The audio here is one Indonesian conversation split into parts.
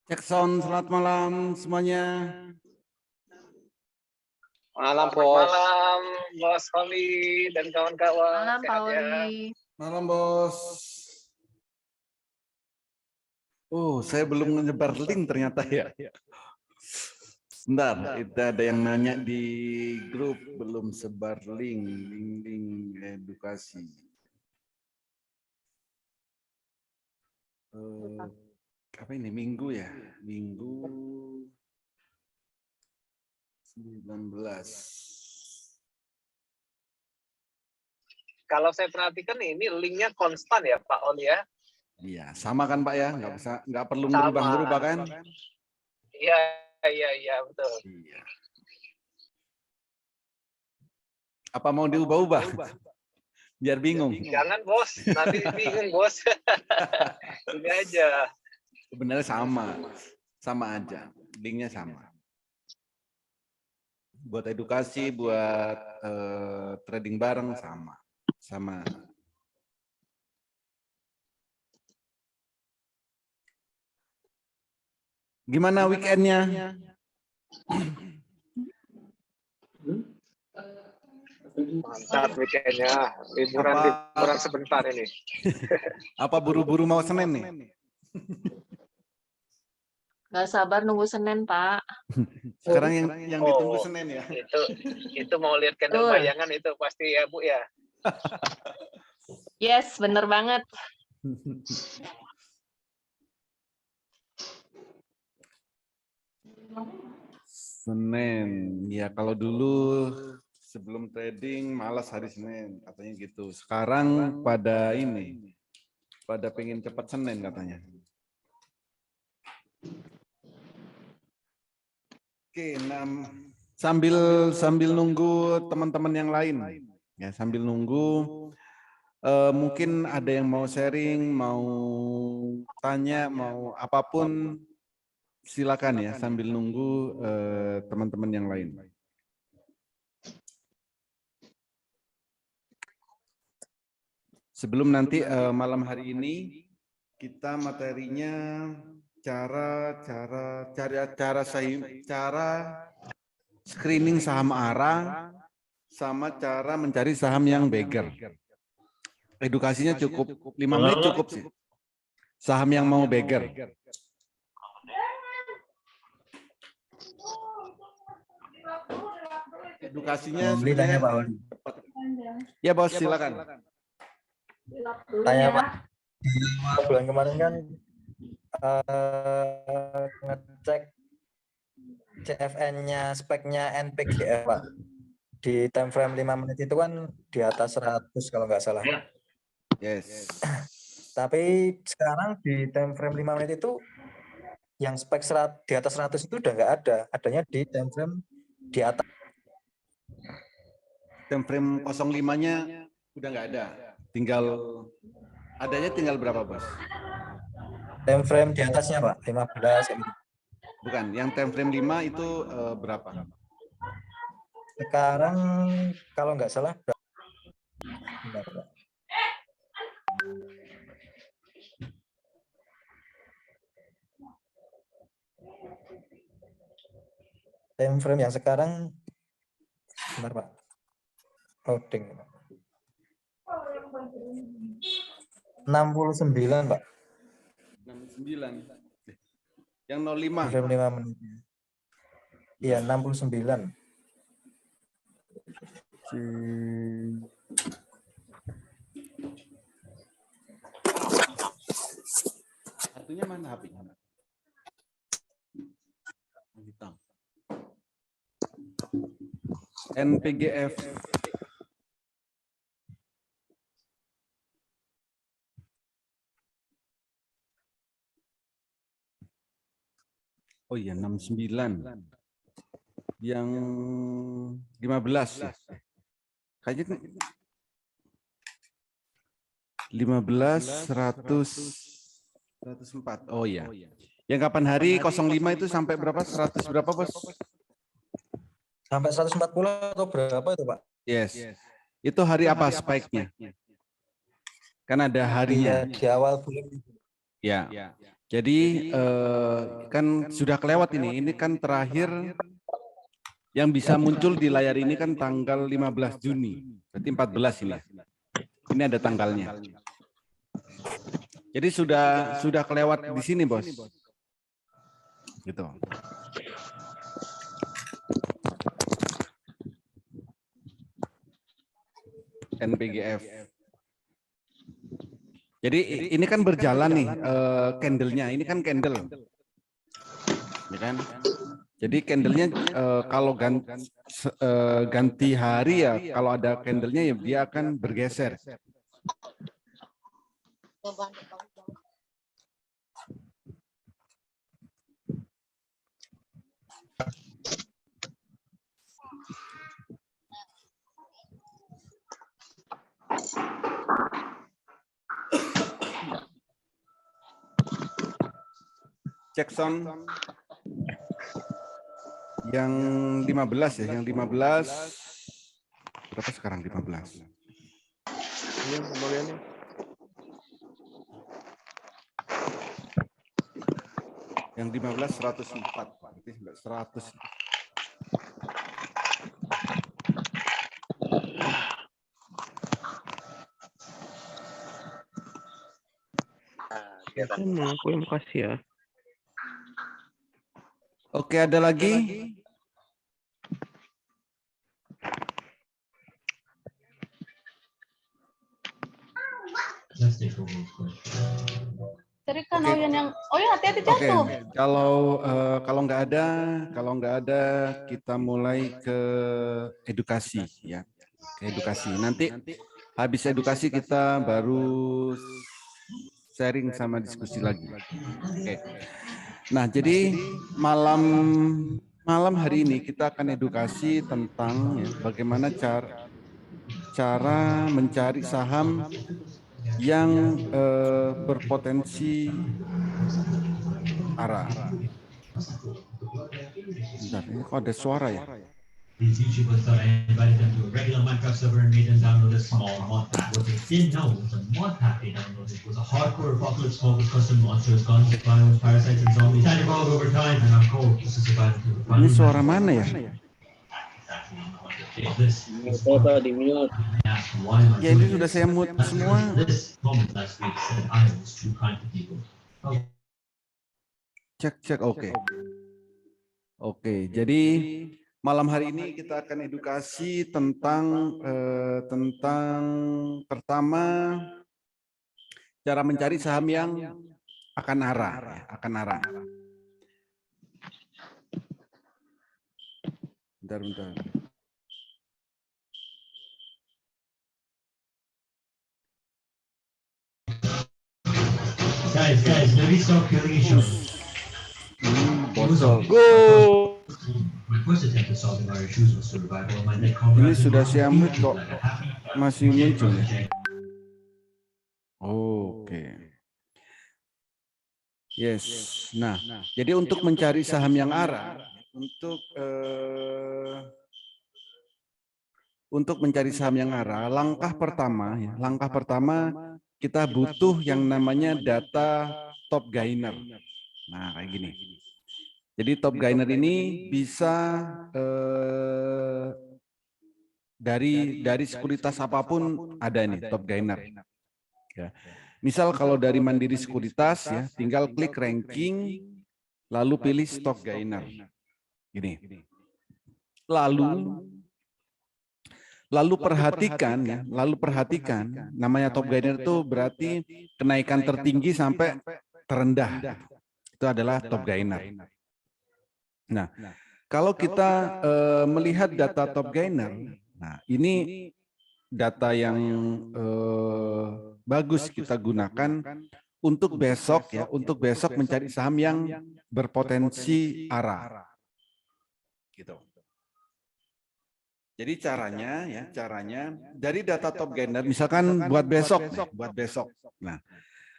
Cek sound, selamat malam semuanya. Malam, Selamat Bos. malam, Bos Poli dan kawan-kawan. Malam, Sehat Pak ya? Oli. Malam, Bos. Saya belum menyebar link ternyata ya. Sebentar, itu ada yang nanya di grup, belum sebar link edukasi. Apa ini, Minggu ya? Minggu 19. Kalau saya perhatikan ini linknya konstan ya Pak Oli ya? Iya, sama kan Pak ya? Nggak perlu Sama. berubah-ubah kan? Iya, betul. Iya. Apa mau diubah-ubah? Biar bingung. Jangan Bos, nanti bingung Bos. Ini aja. Sebenarnya sama aja, linknya sama. Buat edukasi, buat trading bareng sama. Gimana weekendnya? Mantap weekendnya. Liburan sebentar ini. Apa buru-buru mau Senin nih? Gak sabar nunggu Senin, Pak. Sekarang yang ditunggu Oh, Senin ya? Itu mau lihat candle bayangan itu pasti ya Bu ya. Yes, bener banget. Senin, ya kalau dulu sebelum trading malas hari Senin katanya gitu. Sekarang pada pengen cepat Senin katanya. Oke, sambil nunggu teman-teman yang lain, ya sambil nunggu, mungkin ada yang mau sharing, mau tanya, mau apapun, silakan ya sambil nunggu teman-teman yang lain. Sebelum nanti malam hari ini kita materinya cara screening saham ARA sama cara mencari saham yang beggar. Edukasinya cukup 5 menit cukup sih. Saham yang mau beggar. Edukasinya sebenarnya Pak Oli. Ya Bos, silakan. Tanya Pak, bulan kemarin kan ngecek CFN-nya, speknya NPGF Pak. Di time frame 5 menit itu kan di atas 100 kalau nggak salah. Yes. Tapi sekarang di time frame 5 menit itu yang spek di atas 100 itu udah nggak ada. Adanya di time frame di atas. Time frame 05-nya udah nggak ada. Tinggal berapa Bos? Time frame di atasnya Pak, 15 gitu. Bukan, yang time frame 5 itu berapa? Sekarang kalau nggak salah bentar, Pak. Time frame yang sekarang bentar Pak. Loading. 69 Pak. 69. Yang 05. Frame 5 menit. Iya, 69. Satunya mana HP-nya? Hitam. NPGF. Oh iya, 69. Yang 15 ya. Kayaknya 15 104. Oh iya. Yang kapan hari 05 itu sampai berapa? 100 berapa, Bos? Sampai 140 atau berapa itu, Pak? Yes. Itu hari apa spike-nya? Kan ada harinya. Di awal bulan. Ya. Jadi kan sudah kelewat ini. Ini kan terakhir yang bisa muncul di layar ini kan tanggal 15 Juni. Berarti 14 ini. Ini ada tanggalnya. Jadi sudah kelewat di sini, Bos. Gitu. NPGF. Jadi ini kan berjalan nih candle-nya. Ini kan candle. Ya kan? Jadi candle-nya kalau ganti hari ya, kalau ada candle-nya ya dia akan bergeser. Cek sound yang 15 ya, yang 15 berapa sekarang 15? Ini pembeliannya. Yang 15 104, berarti 100. Sama aku yang makasih ya. Oke, ada lagi? Jadi kan yang hati-hati jatuh. Oke, kalau nggak ada kita mulai ke edukasi ya. Ke edukasi. Nanti habis edukasi kita baru sharing sama diskusi lagi. Oke. Nah, jadi malam hari ini kita akan edukasi tentang ya, bagaimana cara mencari saham yang berpotensi arah. Bentar, ini kok ada suara ya? These YouTubers thought I invited them to a regular Minecraft server and made them download a small mod pack. What they didn't know was the mod pack they downloaded was a hardcore apocalypse mod with custom monsters, guns, biomes, parasites, and zombies. Had evolved over time, and I'm cold just to survive through the Ini final. suara mana ya? This Ya ini sudah saya mute semua. This comment last week said I was too kind to people. Cek, oke. Oke, jadi malam hari ini kita akan edukasi tentang pertama cara mencari saham yang akan arah, Bentar. Guys, maybe stop killing each other. Bocor. Go. My first attempt at solving our issues was survival. My neck Ini sudah saya mute kok. Masih muncul ya? Oke. Yes. Nah, jadi untuk mencari saham yang arah, untuk mencari saham yang arah, langkah pertama kita butuh yang namanya data top gainer. Nah, kayak gini. Jadi top gainer ini bisa dari sekuritas apapun ada nih top gainer. Ya. Misal kalau dari Mandiri Sekuritas ya, tinggal klik ranking, lalu pilih stock gainer. Gini. Lalu perhatikan namanya top gainer itu berarti kenaikan tertinggi sampai terendah. Itu adalah top gainer. Nah, kalau kita melihat data top gainer, nah ini data yang bagus kita gunakan untuk besok ya, untuk besok mencari saham yang berpotensi arah. Gitu. Jadi caranya dari data top gainer, misalkan buat besok. Nah,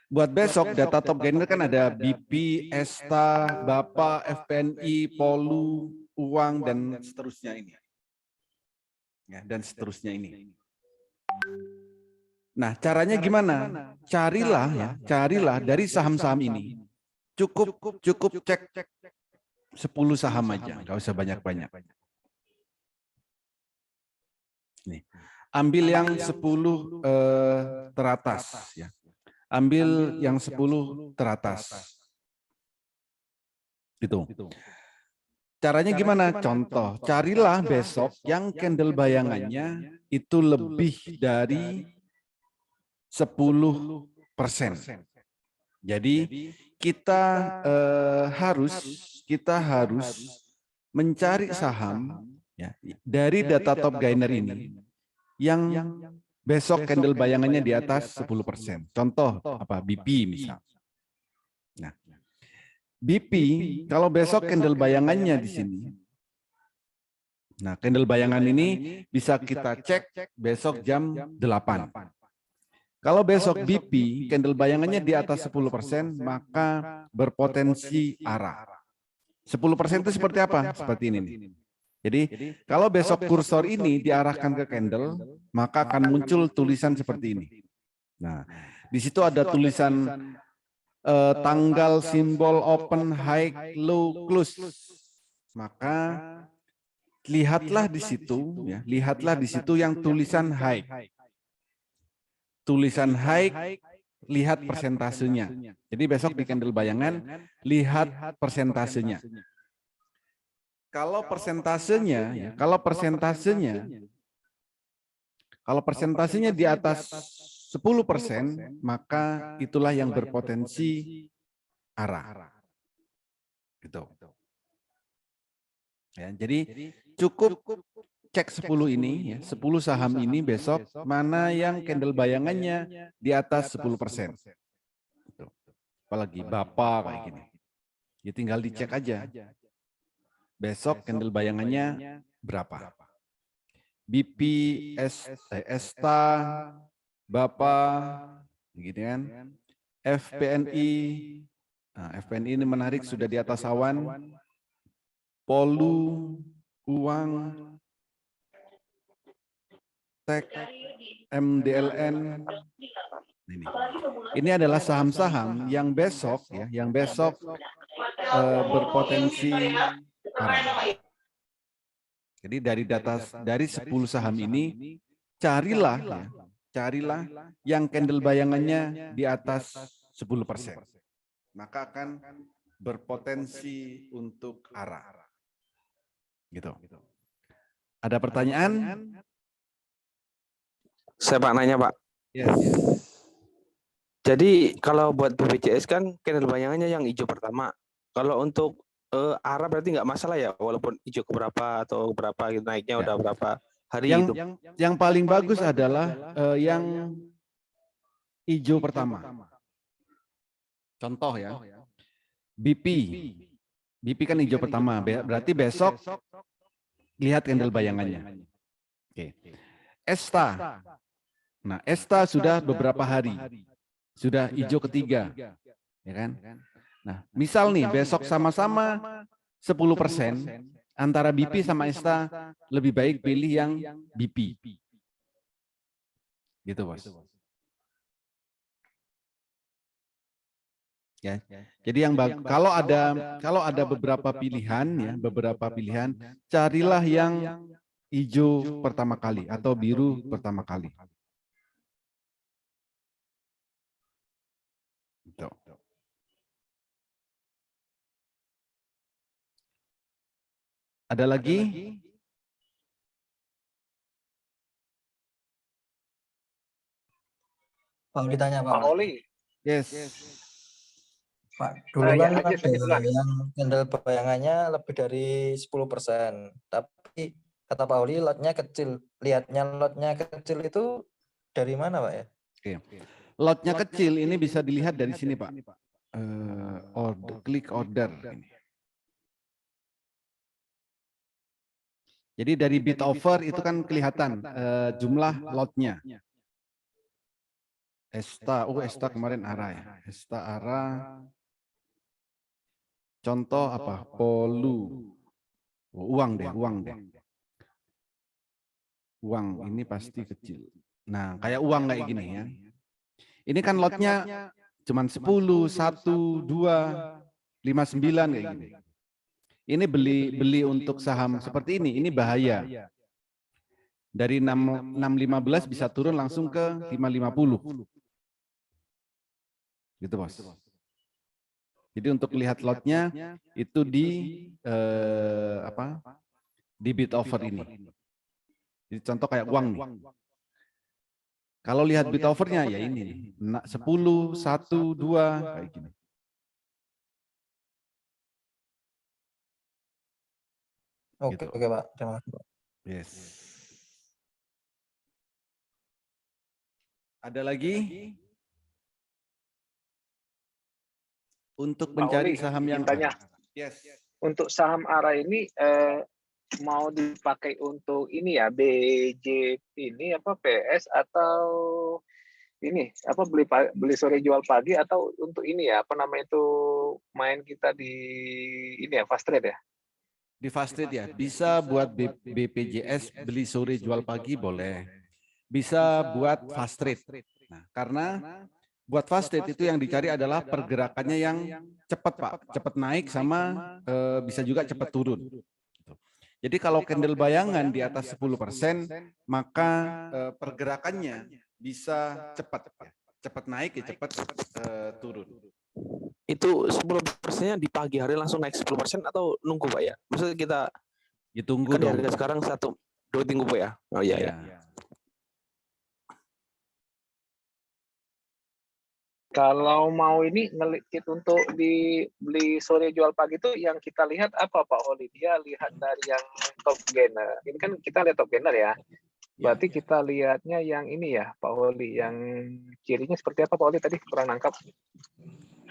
buat besok data top gainer kan ada BP, Esta, Bapa, FPNI, Polu, Uang dan seterusnya ini. Ya, dan seterusnya ini. Nah, caranya gimana? Carilah dari saham-saham ini. cukup cek 10 saham aja, nggak usah banyak-banyak. Nih, ambil yang 10 teratas ya. Ambil yang 10 teratas. Gitu. Caranya gimana? Contoh, carilah besok yang candle bayangannya itu lebih dari 10%. Jadi kita harus mencari saham ya, dari data top gainer ini yang besok candle bayangannya di atas 10%. Contoh apa? BP misal. Nah, BP kalau besok candle bayangannya di sini. Nah, candle bayangan ini bisa kita cek besok jam 8. Kalau besok BP candle bayangannya di atas 10%, maka berpotensi arah. 10% itu seperti apa? Seperti ini nih. Jadi kalau besok kursor ini diarahkan ke candle, maka akan muncul tulisan seperti ini. Nah, di situ ada tulisan tanggal simbol open, high, low, close. Maka lihatlah di situ, ya, lihatlah di situ yang tulisan high. Tulisan high, lihat persentasenya. Jadi besok di candle bayangan, lihat persentasenya. Kalau persentasenya, kalau persentasenya di atas 10%, maka itulah yang berpotensi arah. Gitu. Ya, jadi cukup cek 10 ini, ya, 10 saham ini besok mana yang candle bayangannya di atas 10%. Gitu. Apalagi Bapak kayak gini. Ya tinggal dicek aja. Besok candle bayangannya berapa? BP, ESTA, Bapak, gitu kan? FPNI, nah, FPNI ini menarik sudah di atas awan. Polu, uang, TEK, MDLN. Ini adalah saham-saham yang besok ya, berpotensi arah. Jadi dari 10 saham ini carilah yang candle bayangannya di atas 10%. Maka akan berpotensi untuk arah. Gitu. Ada pertanyaan? Saya Pak nanya Pak. Yes. Jadi kalau buat BPJS kan candle bayangannya yang hijau pertama. Kalau untuk arah berarti nggak masalah ya, walaupun hijau keberapa atau berapa gitu, naiknya udah berapa hari gitu. Yang paling bagus adalah yang hijau pertama. Contoh ya, BP kan hijau pertama, berarti besok lihat candle bayangannya. Oke. ESTA. Nah, ESTA sudah beberapa hari. Sudah hijau ketiga. Ya kan? Nah, misal nih besok sama-sama 10%, antara BP sama ESTA lebih baik pilih yang BP. Gitu, Bos. Ya. Jadi kalau ada beberapa pilihan, carilah yang hijau pertama kali atau biru pertama kali. Gitu. Ada lagi? Pak Oli tanya Pak. Pak Oli. Yes. Pak, dulu Ya, kan lanjut, ada silakan. yang candle bayangannya lebih dari 10%. Tapi kata Pak Oli lotnya kecil. Lihatnya lotnya kecil itu dari mana Pak ya? Oke. Lotnya kecil ini bisa dilihat dari sini Pak. Klik order. Ini. Jadi dari bid offer itu kan kelihatan jumlah lotnya. ESTA kemarin arah ya. ESTA arah. Contoh apa? Polu. Uang deh. Uang ini pasti kecil. Nah, kayak uang kayak gini ya. Ini kan lotnya cuman 10, 1, 2, 59 kayak gini. Ini beli untuk saham seperti ini bahaya. Dari 6.15 bisa turun langsung ke 5.50. Gitu, Bos. Jadi untuk lihat lotnya itu di di bid over ini. Jadi contoh kayak uang nih. Kalau lihat bid overnya ya ini 10, 1, 2 kayak gini. Oke, Gitu. oke Pak. Terima kasih, Pak. Yes. Ada lagi? Untuk Pak mencari Oli, saham yang izin tanya. Yes. Untuk saham ARA ini mau dipakai untuk ini ya BJ ini apa PS atau ini apa beli sore jual pagi atau untuk ini ya apa namanya itu main kita di ini ya fast trade ya? Di fast trade ya, bisa buat BPJS beli sore jual pagi boleh. Bisa buat fast trade. Nah, karena buat fast trade itu yang dicari adalah pergerakannya yang cepat, Pak. Cepat naik sama bisa juga cepat turun. Jadi kalau candle bayangan di atas 10%, maka pergerakannya bisa cepat. Cepat naik ya cepat turun. Itu 10%-nya di pagi hari langsung naik 10% atau nunggu Pak ya? Maksudnya kita Ditunggu kan di dong. harga sekarang 2 minggu Pak ya? Oh iya ya. Kalau mau ini ngelikit untuk dibeli sore jual pagi itu yang kita lihat apa Pak Oli? Dia lihat dari yang top gainer. Ini kan kita lihat top gainer ya. Berarti kita lihatnya yang ini ya Pak Oli. Yang cirinya seperti apa Pak Oli tadi kurang nangkap.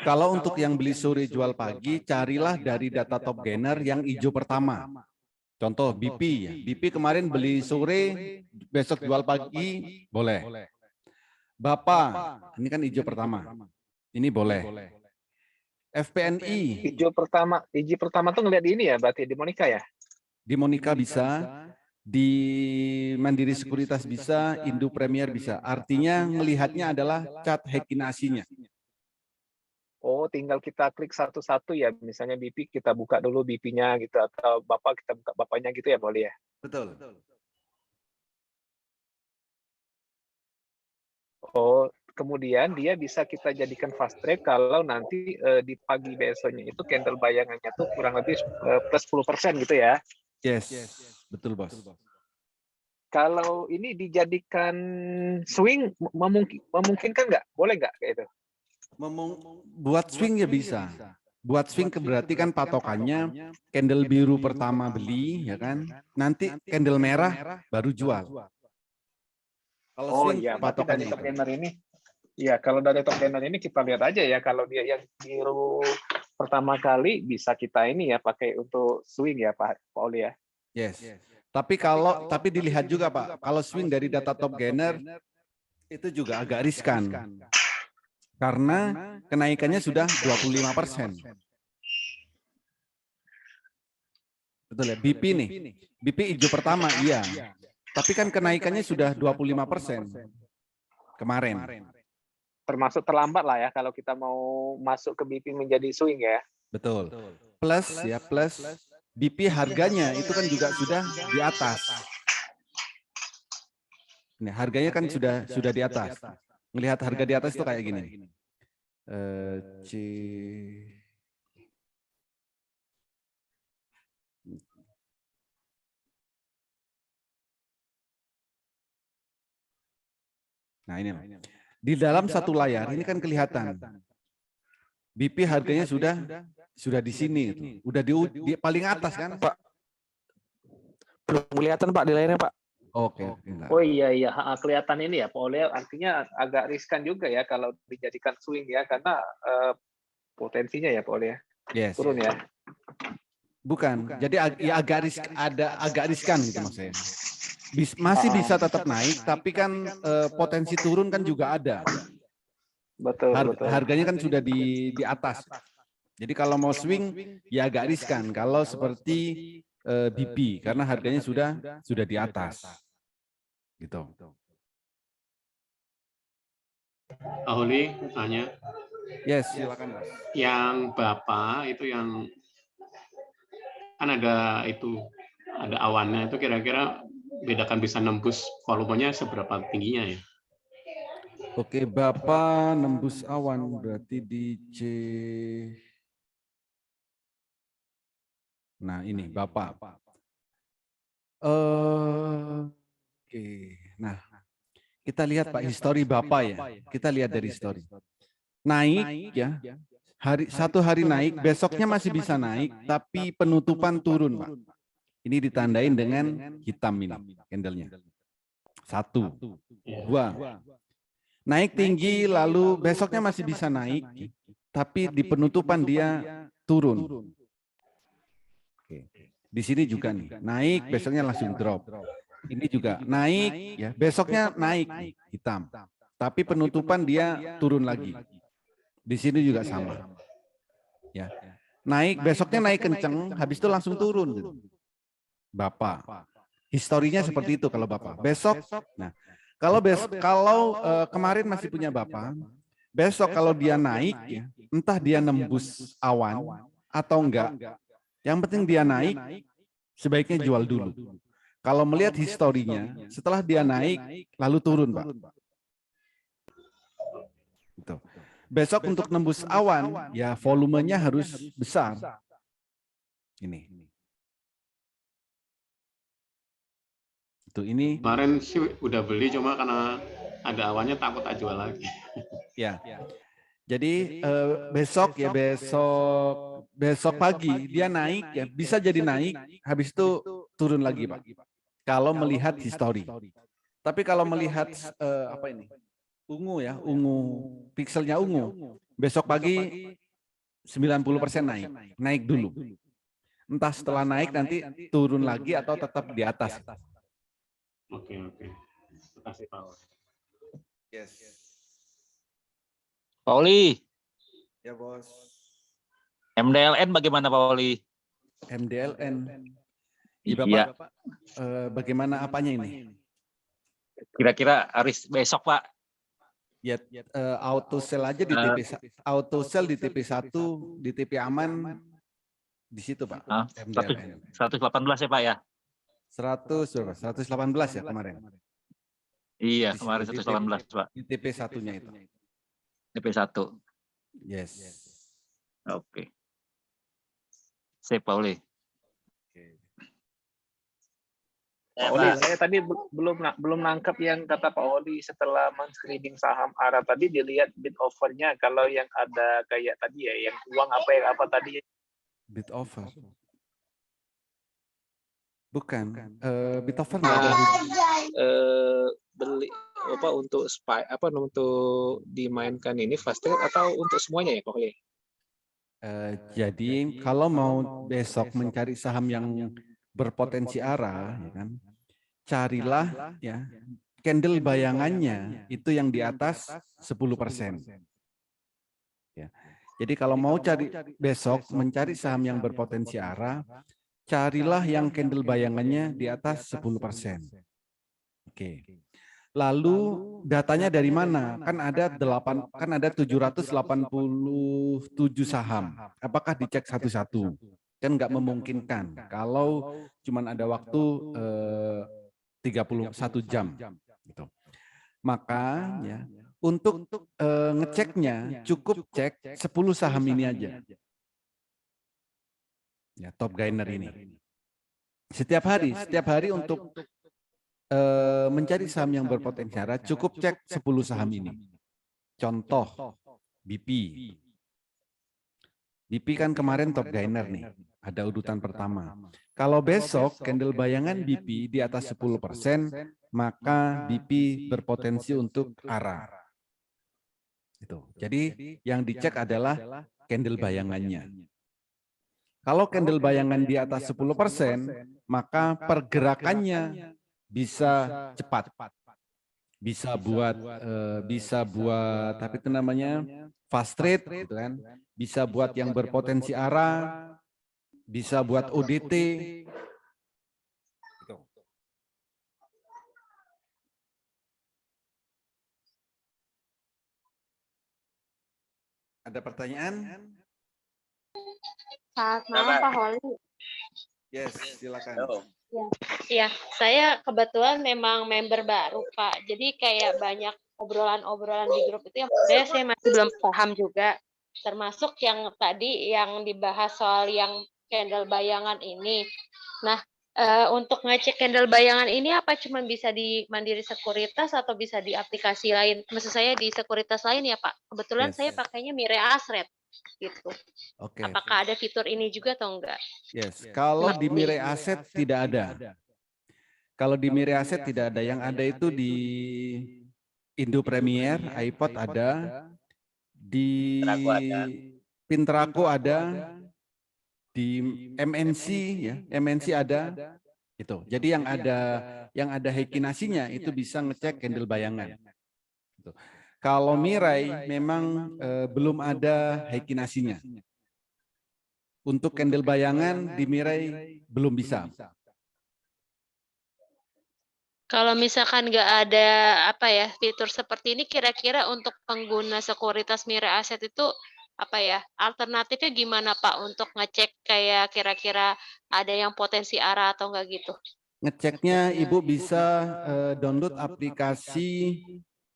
Kalau untuk yang beli sore jual pagi, carilah dari data top gainer yang hijau pertama. Contoh BP ya. BP kemarin beli sore, besok jual pagi, boleh. Bapak, ini kan hijau pertama. Ini boleh. FPNI. Hijau pertama tuh ngelihat di ini ya, berarti di Monica ya? Di Monica bisa, di Mandiri Sekuritas bisa, Indo Premier bisa. Artinya melihatnya adalah chart Hekinasinya. Oh, tinggal kita klik satu-satu ya. Misalnya BP kita buka dulu BP-nya gitu atau Bapak kita buka Bapaknya gitu ya, boleh ya? Betul. Oh, kemudian dia bisa kita jadikan fast trade kalau nanti di pagi besoknya itu candle bayangannya tuh kurang lebih plus 10% gitu ya. Yes, betul Bos. Kalau ini dijadikan swing memungkinkan nggak? Boleh nggak kayak itu? Buat swing ya bisa. Buat swing berarti kan patokannya candle biru pertama beli ya kan. Nanti candle merah baru jual. Kalau swing iya, patokannya top itu. gainer ini. Ya, kalau dari top gainer ini kita lihat aja ya kalau dia yang biru pertama kali bisa kita ini ya pakai untuk swing ya Pak Oli ya. Yes. Tapi dilihat juga Pak, kalau swing dari data top gainer itu juga agak riskan. Karena kenaikannya sudah 25%. Betul ya, BP nih. BP hijau pertama, iya. Tapi kan kenaikannya sudah 25% kemarin. Termasuk terlambat lah ya kalau kita mau masuk ke BP menjadi swing ya. Betul. Plus BP harganya itu kan juga sudah di atas. Ini harganya kan sudah di atas. Melihat harga di atas itu kayak gini. Nah ini di dalam satu layar ini kan kelihatan. BP harganya sudah di sini, udah di paling atas kan Pak? Belum kelihatan Pak di layarnya Pak. Oke. Oh iya kelihatan ini ya Pak Oli, artinya agak riskan juga ya kalau dijadikan swing ya karena potensinya ya Pak Oli ya. Yes. Turun ya. Bukan. Jadi agak riskan gitu maksudnya. Masih bisa tetap naik tapi kan potensi turun kan juga ada. Betul. Harganya kan sudah di atas. Jadi kalau mau swing ya agak riskan kalau seperti BP karena harganya sudah di atas. Gitu. Ahli tanya. Yes, silakan Mas. Yang Bapak itu yang kan ada awannya itu kira-kira bedakan bisa nembus volumenya seberapa tingginya ya? Oke, Bapak nembus awan berarti di C. Nah, ini Bapak. Oke. Nah, kita lihat Pak histori Bapak ya. Kita lihat dari histori. Naik ya. Satu hari naik, besoknya masih bisa naik, tapi penutupan turun, Pak. Ini ditandain dengan hitam ini, candlenya. 1, 2. Naik tinggi, lalu besoknya masih bisa naik, tapi di penutupan dia turun. Oke. Di sini juga nih, naik, besoknya langsung drop. Ini juga naik, ya besoknya naik, hitam. Tapi penutupan dia turun lagi. Di sini juga sama. Ya, naik, besoknya naik kenceng, habis itu langsung turun. Gitu. Bapak, historinya seperti itu kalau Bapak. Besok, nah kalau kemarin masih punya Bapak, besok kalau dia naik, ya, entah dia nembus awan atau enggak, yang penting dia naik, sebaiknya jual dulu. Kalau melihat historinya, setelah dia naik, lalu turun, Pak. Gitu. Besok untuk nembus awan, ya volumenya harus besar. Ini. Itu ini. Kemarin sih udah beli cuma karena ada awannya takut tak jual lagi. Ya. Jadi besok pagi dia naik ya, bisa jadi naik, habis itu turun lagi, Pak. Kalau melihat histori. Tapi kalau melihat apa ini? Ungu ya, pikselnya ungu. Besok pagi 90% naik dulu. Entah setelah naik nanti turun lagi atau tetap di atas. Oke. Terima kasih Pak. Yes. Pak Oli, Ya bos. MDLN bagaimana Pak Oli? MDLN. Iya Bapak. Bagaimana apanya ini? Kira-kira hari besok Pak. Ya, auto sell aja di TP1, di TP aman di situ Pak. MDLN. 118 ya Pak ya? 118 ya kemarin. Iya, kemarin 118 Pak. Di TP1-nya itu. TP1. Yes. Oke. Sip Pak Oli. Pak Oli, saya tadi belum nangkep yang kata Pak Oli setelah men-screening saham ARA tadi dilihat bid offer-nya. Kalau yang ada kayak tadi ya, yang uang apa tadi? Bid offer. Bukan. Bid offer nggak ada. Beli untuk untuk dimainkan ini fast trade atau untuk semuanya ya Pak Oli? Jadi kalau mau besok mencari saham yang berpotensi ARA, ya kan, carilah ya candle bayangannya itu yang di atas 10%. Ya. Jadi kalau mau cari besok mencari saham yang berpotensi ARA, carilah yang candle bayangannya di atas 10%. Oke. Lalu datanya dari mana? Kan ada 787 saham. Apakah dicek satu-satu? Kan nggak memungkinkan kalau cuma ada waktu 31 jam. Gitu. Maka ya untuk ngeceknya cukup cek 10 saham ini aja. Ya, top gainer ini. Setiap hari untuk mencari saham yang berpotensi ARA cukup cek 10 saham ini. Contoh BP. BP kan kemarin top gainer nih. Ada urutan pertama. Kalau besok candle bayangan BP di atas 10%, maka BP berpotensi untuk ARA. Itu. Jadi yang dicek adalah candle bayangannya. Kalau candle bayangan di atas 10%, maka pergerakannya bisa cepat. Bisa buat tapi itu namanya fast trade gitu kan. Bisa buat yang berpotensi ARA, bisa buat ODT. Gitu. Ada pertanyaan? Selamat malam Pak Holi. Yes, silakan. Ya, saya kebetulan memang member baru Pak. Jadi kayak banyak obrolan-obrolan di grup itu yang sebenarnya saya masih belum paham juga. Termasuk yang tadi yang dibahas soal yang candle bayangan ini. Nah, untuk ngecek candle bayangan ini apa cuma bisa di Mandiri Sekuritas atau bisa di aplikasi lain? Maksud saya di sekuritas lain ya Pak. Kebetulan Yes. saya pakainya Mire Asret gitu. Oke. Apakah ada fitur ini juga atau enggak? Yes. Kalau di Mirai Asset tidak ada. Kalau di Mirai Asset tidak ada. Yang ada itu di Indo Premier, iPod ada, di Pintraco ada, di MNC ya, MNC ada. Itu. Jadi yang ada hekinasinya itu bisa ngecek candle bayangan. Gitu. Kalau Mirai memang belum ada hekinasinya. Untuk candle bayangan di Mirai belum bisa. Kalau misalkan nggak ada apa ya fitur seperti ini, kira-kira untuk pengguna sekuritas Mira Aset itu apa ya alternatifnya gimana Pak untuk ngecek kayak kira-kira ada yang potensi arah atau enggak gitu? Ngeceknya Ibu bisa download aplikasi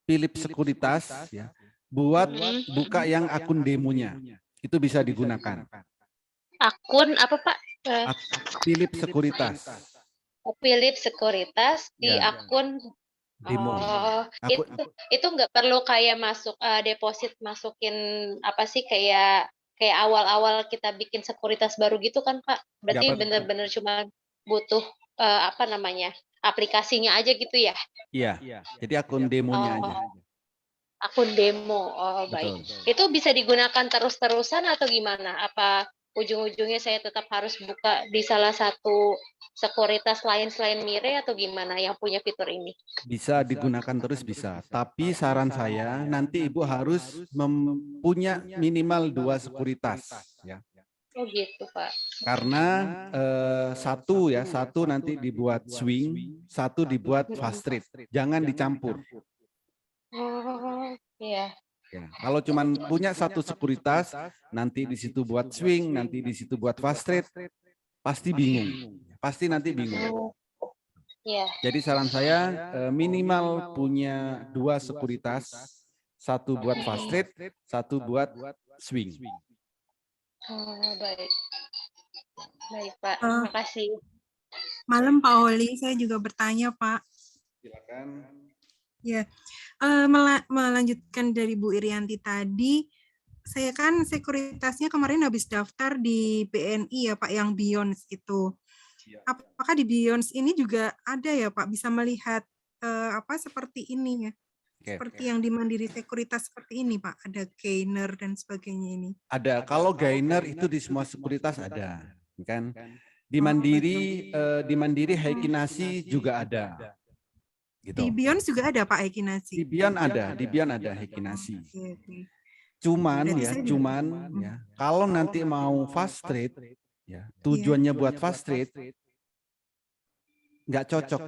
Philips Sekuritas ya, buat buka yang akun demonya. Itu bisa digunakan. Akun apa Pak? Philips Sekuritas. Philips Sekuritas di Ya. akun Demo. itu nggak perlu kayak masuk deposit masukin apa sih kayak awal-awal kita bikin sekuritas baru gitu kan Pak? Berarti benar-benar cuma butuh apa namanya aplikasinya aja gitu ya? Iya. Jadi akun demonya aja. Akun demo, oh baik. Betul. Itu bisa digunakan terus-terusan atau gimana? Apa ujung-ujungnya saya tetap harus buka di salah satu sekuritas lain selain Mire atau gimana yang punya fitur ini? Bisa digunakan terus bisa. Tapi saran saya nanti Ibu harus mempunya minimal 2 sekuritas ya. Oh gitu Pak. Karena satu nanti dibuat swing, satu dibuat fast trade. Jangan dicampur. Oh iya. Ya, kalau cuma punya satu sekuritas, nanti di situ buat swing, nanti di situ buat fast trade, pasti bingung. Pasti nanti bingung. Iya. Jadi saran saya minimal punya 2 sekuritas, satu buat fast trade, satu buat swing. Oh baik. Baik Pak, terima kasih. Malam Pak Holi, saya juga bertanya Pak. Silakan. Ya, melanjutkan dari Bu Irianti tadi, saya kan sekuritasnya kemarin habis daftar di BNI ya Pak, yang Beyonds itu. Apakah di Beyonds ini juga ada ya Pak, bisa melihat apa seperti ini ya? Seperti yang di Mandiri Sekuritas seperti ini Pak, ada gainer dan sebagainya ini. Ada, kalau gainer itu di semua sekuritas ada, kan? Di Mandiri hekinasi juga ada. Gitu. Di Beyond juga ada Pak hekinasi. Di Beyond ada hekinasi. Cuman ya, kalau nanti mau fast trade, ya tujuannya buat fast trade, nggak cocok.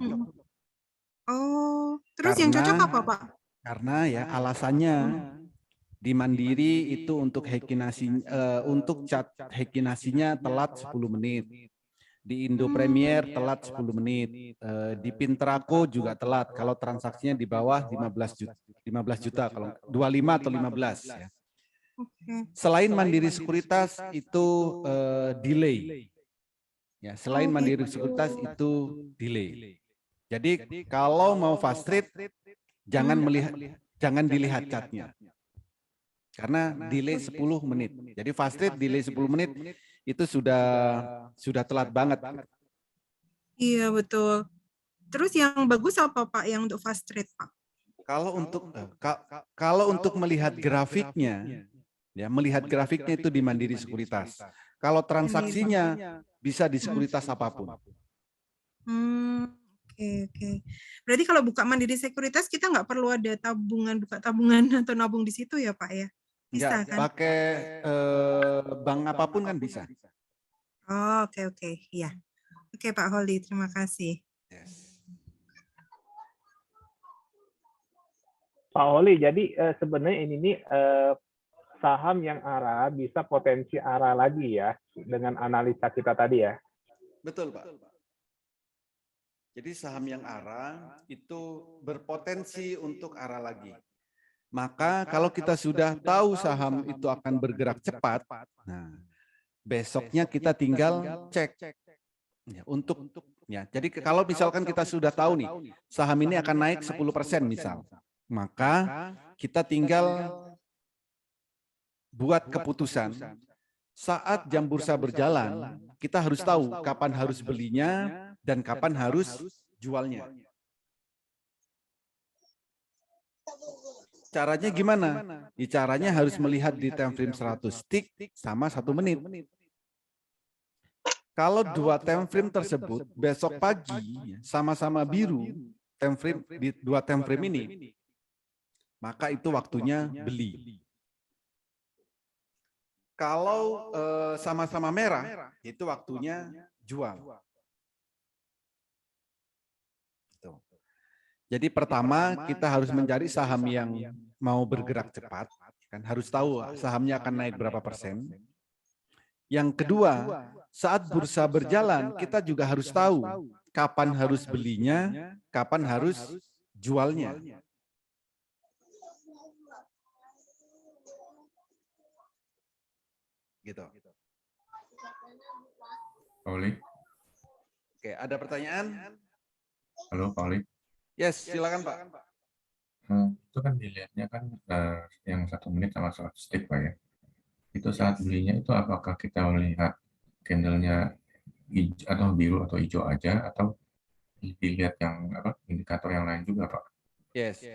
Oh, terus yang cocok apa Pak? Karena ya alasannya di Mandiri itu untuk hekinasi, untuk cat hekinasinya telat 10 menit. Di Indo Premier telat 10 menit, di Pintraco juga telat kalau transaksinya di bawah 15 juta kalau 25 atau 15 ya. Selain Mandiri Sekuritas itu delay. Ya, selain Mandiri Sekuritas itu delay. Jadi kalau mau fast trade jangan dilihat catnya. Karena delay 10 menit. Jadi fast trade delay 10 menit itu sudah telat banget. Iya betul. Terus yang bagus apa Pak yang untuk fast trade Pak? Kalau untuk melihat grafiknya, ya melihat grafiknya itu di Mandiri Sekuritas. Kalau transaksinya bisa di sekuritas apapun. Oke. Berarti kalau buka Mandiri Sekuritas kita nggak perlu ada buka tabungan atau nabung di situ ya Pak ya? Bisa kan? Pakai bank apapun kan bisa. Oh, oke. Iya. Oke Pak Holi, terima kasih. Pak Holi, jadi sebenarnya ini saham yang ARA bisa potensi ARA lagi ya dengan analisa kita tadi ya. Betul, Pak. Jadi saham yang ARA itu berpotensi untuk ARA lagi. Maka kalau kita sudah tahu saham itu akan bergerak cepat, nah besoknya kita tinggal cek ya, jadi kalau misalkan kita sudah tahu nih saham ini akan naik 10% misal, maka kita tinggal buat keputusan saat jam bursa berjalan, kita harus tahu kapan harus belinya dan kapan harus jualnya. Caranya gimana? Ya, caranya harus melihat di time frame 100 tick sama 1 menit. Kalau 2 time frame tersebut besok pagi sama-sama biru time frame di 2 time frame ini, maka itu waktunya beli. Kalau sama-sama merah, itu waktunya jual. Jadi pertama kita harus mencari saham yang mau bergerak cepat, kan harus tahu sahamnya akan naik berapa persen. Yang kedua, saat bursa berjalan kita juga harus tahu kapan harus belinya, kapan harus jualnya. Gitu. Pauli. Oke, ada pertanyaan? Halo, Pauli. Yes, silakan Pak. Itu kan dilihatnya kan yang 1 menit sama 100 tick, Pak ya. Itu saat belinya itu apakah kita melihat candlenya atau biru atau hijau aja atau dilihat yang indikator yang lain juga, Pak? Yes.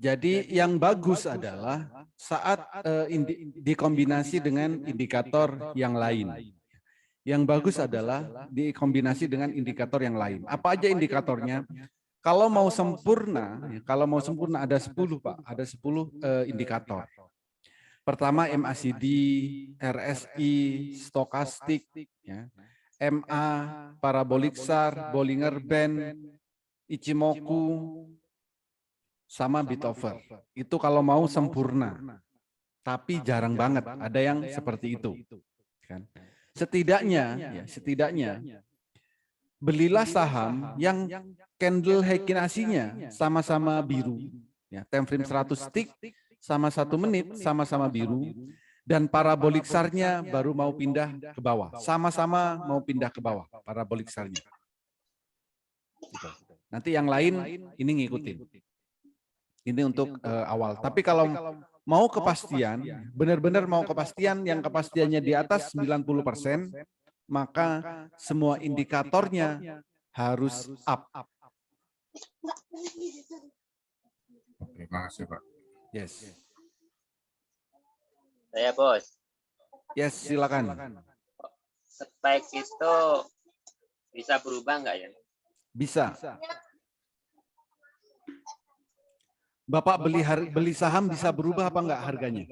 Jadi yang bagus adalah saat dikombinasi dengan indikator yang lain. Yang bagus adalah dikombinasi dengan indikator yang lain. Apa aja indikatornya? Kalau mau sempurna ada 10 Pak, ada 10 indikator. Pertama MACD, RSI, stokastik, ya, MA, parabolic SAR, Bollinger Band, Ichimoku, sama bit over. Itu kalau mau sempurna. Tapi jarang banget ada yang seperti itu. Kan? Setidaknya belilah saham yang candle Heikinasinya sama-sama biru. Ya, time frame 100 tick sama 1 menit sama-sama biru. Dan parabolik SAR-nya baru mau pindah ke bawah. Sama-sama mau pindah ke bawah parabolik SAR-nya. Nanti yang lain ini ngikutin. Ini untuk awal. Tapi kalau mau kepastian, benar-benar mau kepastian yang kepastiannya di atas 90%, maka semua indikatornya harus up. Oke, makasih Pak. Yes. Saya Bos. Yes, silakan. Spike itu bisa berubah nggak ya? Bisa. Bapak beli saham bisa berubah apa enggak harganya?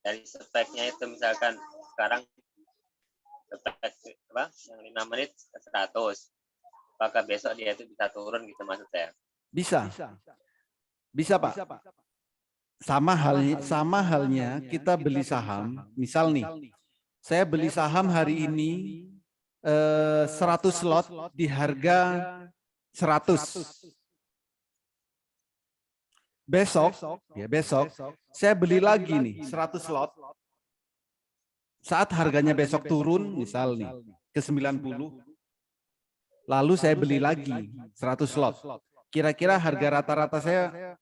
Dari speknya itu misalkan sekarang spek apa yang 5 menit ke 100. Apakah besok dia itu bisa turun gitu maksud saya? Bisa. Bisa, Pak. Sama halnya kita beli saham, misal nih. Saya beli saham hari ini 100 lot di harga 100. Besok saya beli lagi nih 100 lot. Saat harganya besok turun misal nih ke 90. Lalu saya beli lagi 100 lot. Kira-kira harga rata-rata saya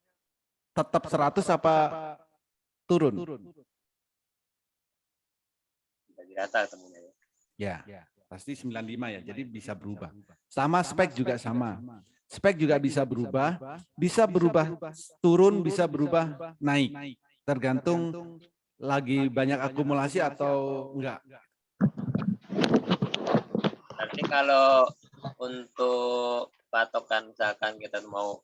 tetap 100 apa turun? Jadi rata temunya ya. Ya, pasti 95 ya. Jadi bisa berubah. Sama spek juga sama. Spek juga bisa berubah turun, bisa berubah naik. Tergantung lagi banyak akumulasi atau enggak. Tapi kalau untuk patokan misalkan kita mau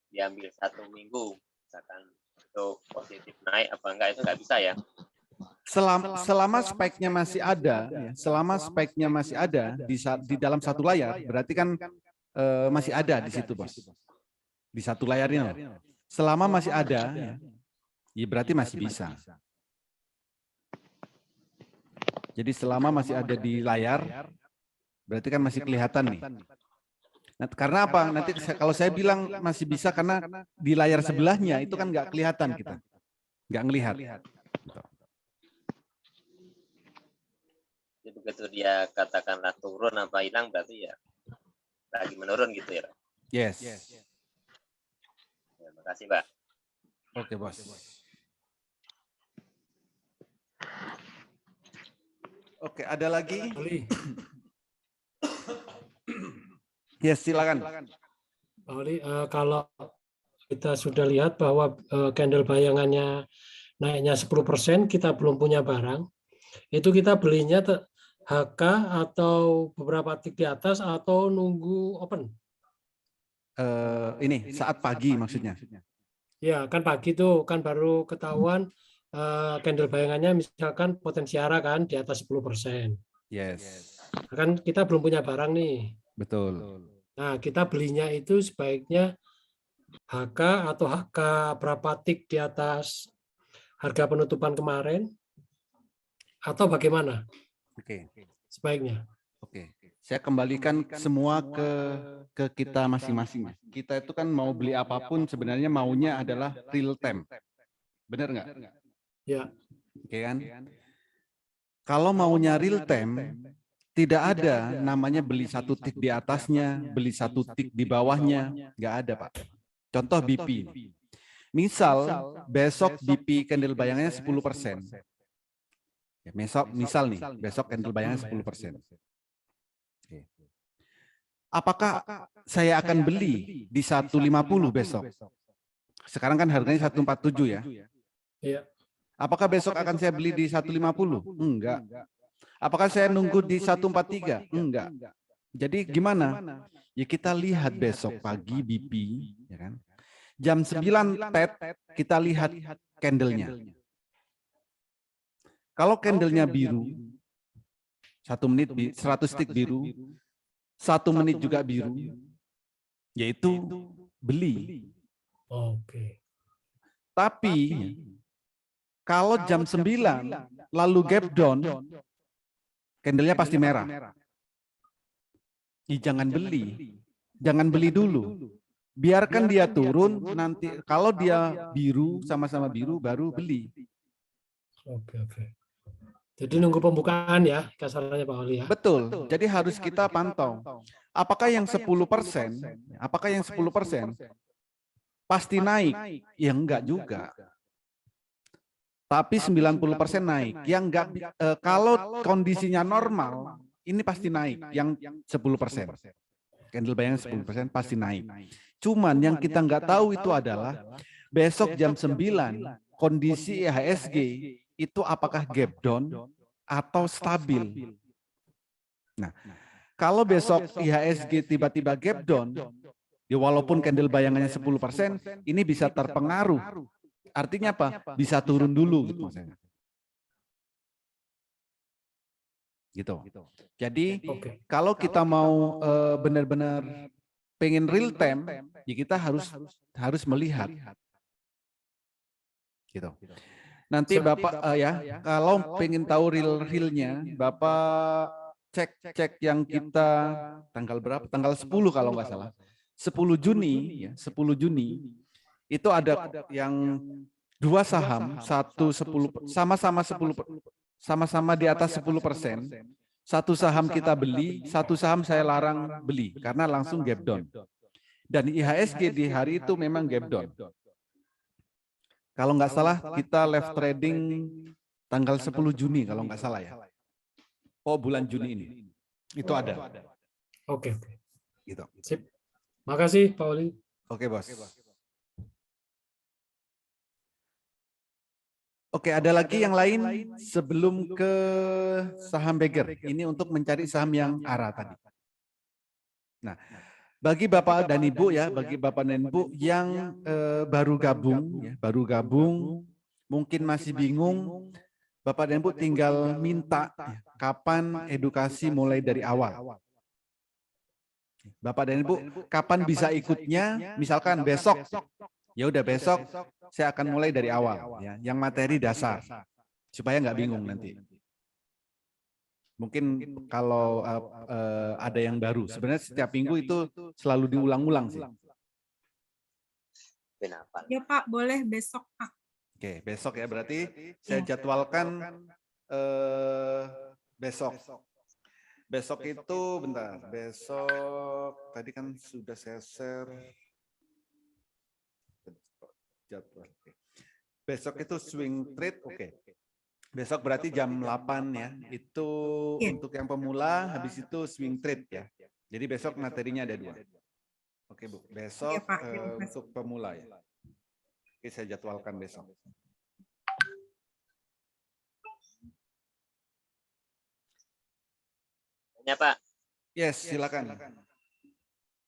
diambil 1 minggu, misalkan itu positif naik apa enggak, itu enggak bisa ya? Selama speknya masih ada, ya, selama speknya masih ada di dalam satu layar, berarti kan masih ada di situ, Bos. Di satu layarnya. Selama masih ada, ya, Ya berarti masih bisa. Jadi selama masih ada di layar, berarti kan masih kelihatan nih. Nah, karena apa? Nanti kalau saya bilang masih bisa karena di layar sebelahnya itu kan nggak kelihatan kita, nggak ngelihat. Jadi begitu dia katakanlah turun apa hilang berarti ya lagi menurun gitu ya. Yes. Terima kasih Pak. Oke bos. Oke, ada lagi? Yes, silakan. Pak Oli, kalau kita sudah lihat bahwa candle bayangannya naiknya 10%, kita belum punya barang, itu kita belinya HK atau beberapa tick di atas atau nunggu open? Ini saat pagi maksudnya. Ya, kan pagi tuh kan baru ketahuan candle bayangannya misalkan potensi arah kan di atas 10%. Yes. Kan kita belum punya barang nih. Betul. Nah, kita belinya itu sebaiknya HK atau HK berapa tick di atas harga penutupan kemarin atau bagaimana? Oke. Sebaiknya. Oke. Saya kembalikan semua ke kita masing-masing. Kita itu kan mau beli apapun sebenarnya maunya adalah real time. Benar nggak? Ya. Oke kan? Kalau maunya real time, tidak ada namanya beli satu tick di atasnya, beli satu tick di bawahnya, nggak ada Pak. Contoh BP. Misal besok BP candle bayangannya 10%. Ya, misal nih, besok candle bayangannya 10%. Oke. Apakah saya akan beli di 150 besok? Sekarang kan harganya 147 ya. Iya. Apakah besok akan saya beli di 150? Enggak. Apakah saya nunggu di 143? Enggak. Jadi gimana? Ya kita lihat besok pagi BP, ya kan? Jam 9 TET kita lihat candlenya. Kalau candlenya biru, 1 menit 100 tick biru, 1 menit juga biru, yaitu beli. Oke. Tapi kalau jam 9 lalu gap down, candlenya pasti merah. Jangan beli dulu. Biarkan dia turun, nanti kalau dia biru, sama-sama biru, baru beli. Oke. Jadi nunggu pembukaan ya, kasarnya Pak Oli ya. Betul, jadi harus kita pantau. Apakah yang 10%, pasti naik? Ya enggak juga. Tapi 90% naik. Yang enggak, kalau kondisinya normal, ini pasti naik, yang 10%. Candle bayangan 10% pasti naik. Cuman yang kita nggak tahu itu adalah besok jam 9 kondisi IHSG itu apakah gap down atau stabil. Nah, kalau besok IHSG tiba-tiba gap down, ya walaupun candle bayangannya 10%, ini bisa terpengaruh. Artinya apa? Bisa turun dulu gitu maksudnya. Gitu. Jadi kalau kita mau benar-benar pengen real time, ya kita harus melihat. Gitu. Nanti Bapak kalau pengen tahu realnya, Bapak cek yang kita tanggal berapa? Tanggal 10 kalau nggak salah. 10 Juni, ya, 10 Juni itu ada yang 2 saham, 10 sama-sama di atas 10%. Satu saham kita beli, satu saham saya larang beli karena langsung gap down. Dan IHSG di hari itu memang gap down. Kalau nggak salah kita left trading tanggal 10 Juni kalau nggak salah ya. Oh, bulan Juni ini. Itu ada. Oke. Gitu. Sip. Makasih Pak Oli. Oke, Bos. Oke, ada lagi yang lain sebelum ke saham Bagger. Ini untuk mencari saham yang arah tadi. Nah, bagi Bapak dan Ibu ya, bagi Bapak dan Ibu yang baru gabung, mungkin masih bingung, Bapak dan Ibu tinggal minta kapan edukasi mulai dari awal. Bapak dan Ibu, kapan bisa ikutnya? Misalkan besok Ya udah besok saya akan mulai dari awal ya, yang materi dasar supaya nggak bingung nanti. Mungkin kalau ada yang baru, sebenarnya setiap minggu itu selalu diulang-ulang sih. Ya Pak, boleh besok Pak. Oke, besok ya berarti saya jadwalkan besok. Besok itu bentar, besok tadi kan sudah saya share jadwal. Besok itu swing trade, oke. Besok berarti jam 8 ya. Itu untuk yang pemula, habis itu swing trade ya. Jadi besok materinya ada 2. Oke Bu, besok untuk pemula ya. Oke, saya jadwalkan besok. Ya Pak. Yes, silakan.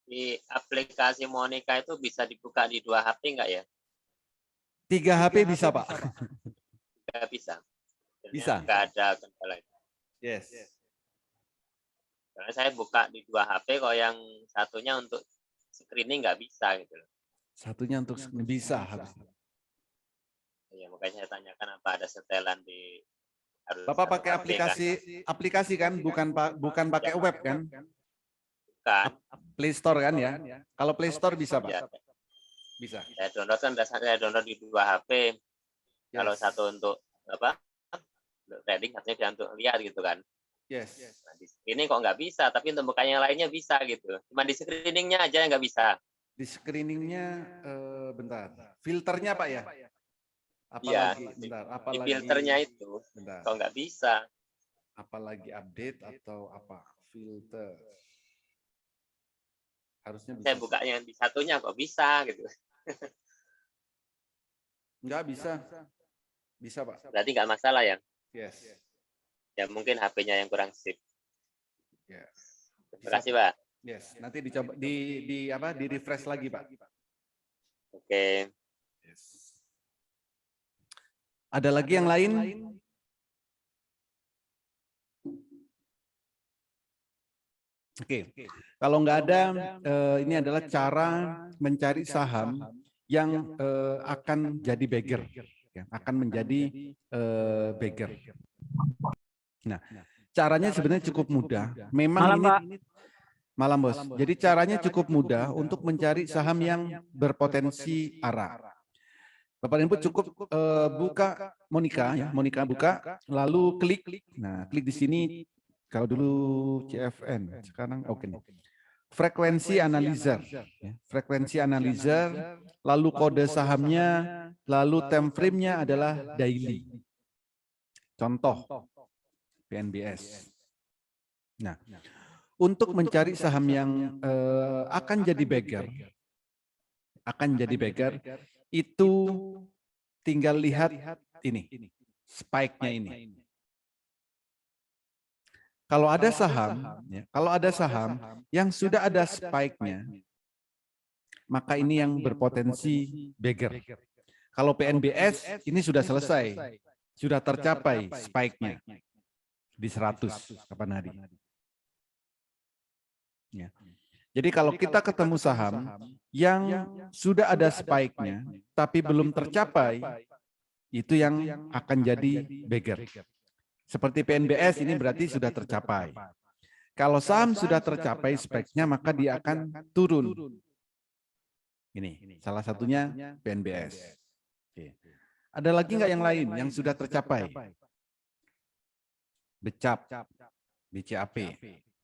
Di aplikasi Monica itu bisa dibuka di 2 HP nggak ya? 3 HP bisa Pak. Nggak bisa. Bisa. Nggak ada kendala. Yes. Karena saya buka di 2 HP, kok yang satunya untuk screening nggak bisa gitu loh. Satunya untuk bisa habis. Ya, makanya saya tanyakan apa ada setelan di harus Bapak pakai HP kan? aplikasi kan, bukan pakai web kan? Bukan. Play Store kan ya? Kalau Play Store bisa Pak. Ya, Bisa. saya download kan saya download di 2 HP. Kalau satu untuk apa? Untuk trading, satunya untuk lihat gitu kan. Yes. Nah, di screening kok nggak bisa, tapi untuk bukan yang lainnya bisa gitu. Cuma di screeningnya aja yang nggak bisa. Di screeningnya bentar. Filternya Pak ya? Iya, Apalagi bentar, di apalagi filternya itu bentar. kok nggak bisa. Apalagi update atau apa? Filter. Harusnya bisa. Saya buka yang di satunya kok bisa gitu. Nggak bisa. Bisa Pak. Berarti nggak masalah ya? Yes. Ya mungkin HP-nya yang kurang sip. Yes. Terima kasih Pak. Yes. Nanti dicoba di refresh lagi Pak. Oke. Yes. Ada lagi yang lain? Oke. Kalau nggak ada, ini adalah cara mencari saham yang akan jadi bagger, ya, akan menjadi bagger. Nah, caranya sebenarnya cukup mudah. Memang ini malam Bos. Jadi caranya cukup mudah untuk mencari saham yang berpotensi ARA. Bapak dan Ibu cukup buka Monica ya, Monica buka, lalu klik. Nah, klik di sini. Kalau dulu CFN, sekarang oke nih. Frekuensi analyzer, ya. Frekuensi analyzer, lalu kode sahamnya, lalu time frame-nya adalah daily. Contoh PNBS. Nah, untuk mencari saham yang akan jadi bagger, itu tinggal lihat ini, spike-nya ini. Kalau ada saham yang sudah ada spike-nya, maka ini yang berpotensi bagger. Kalau PNBS ini sudah selesai, sudah tercapai spike-nya di 100 kapan hari. Ya. Jadi kalau kita ketemu saham yang sudah ada spike-nya tapi belum tercapai, itu yang akan jadi bagger. Seperti PNBS ini berarti sudah tercapai. Kalau saham sudah tercapai spike-nya, maka dia akan turun. Ini salah satunya PNBS. Oke. Ada lagi nggak yang lain yang sudah tercapai? BCAP.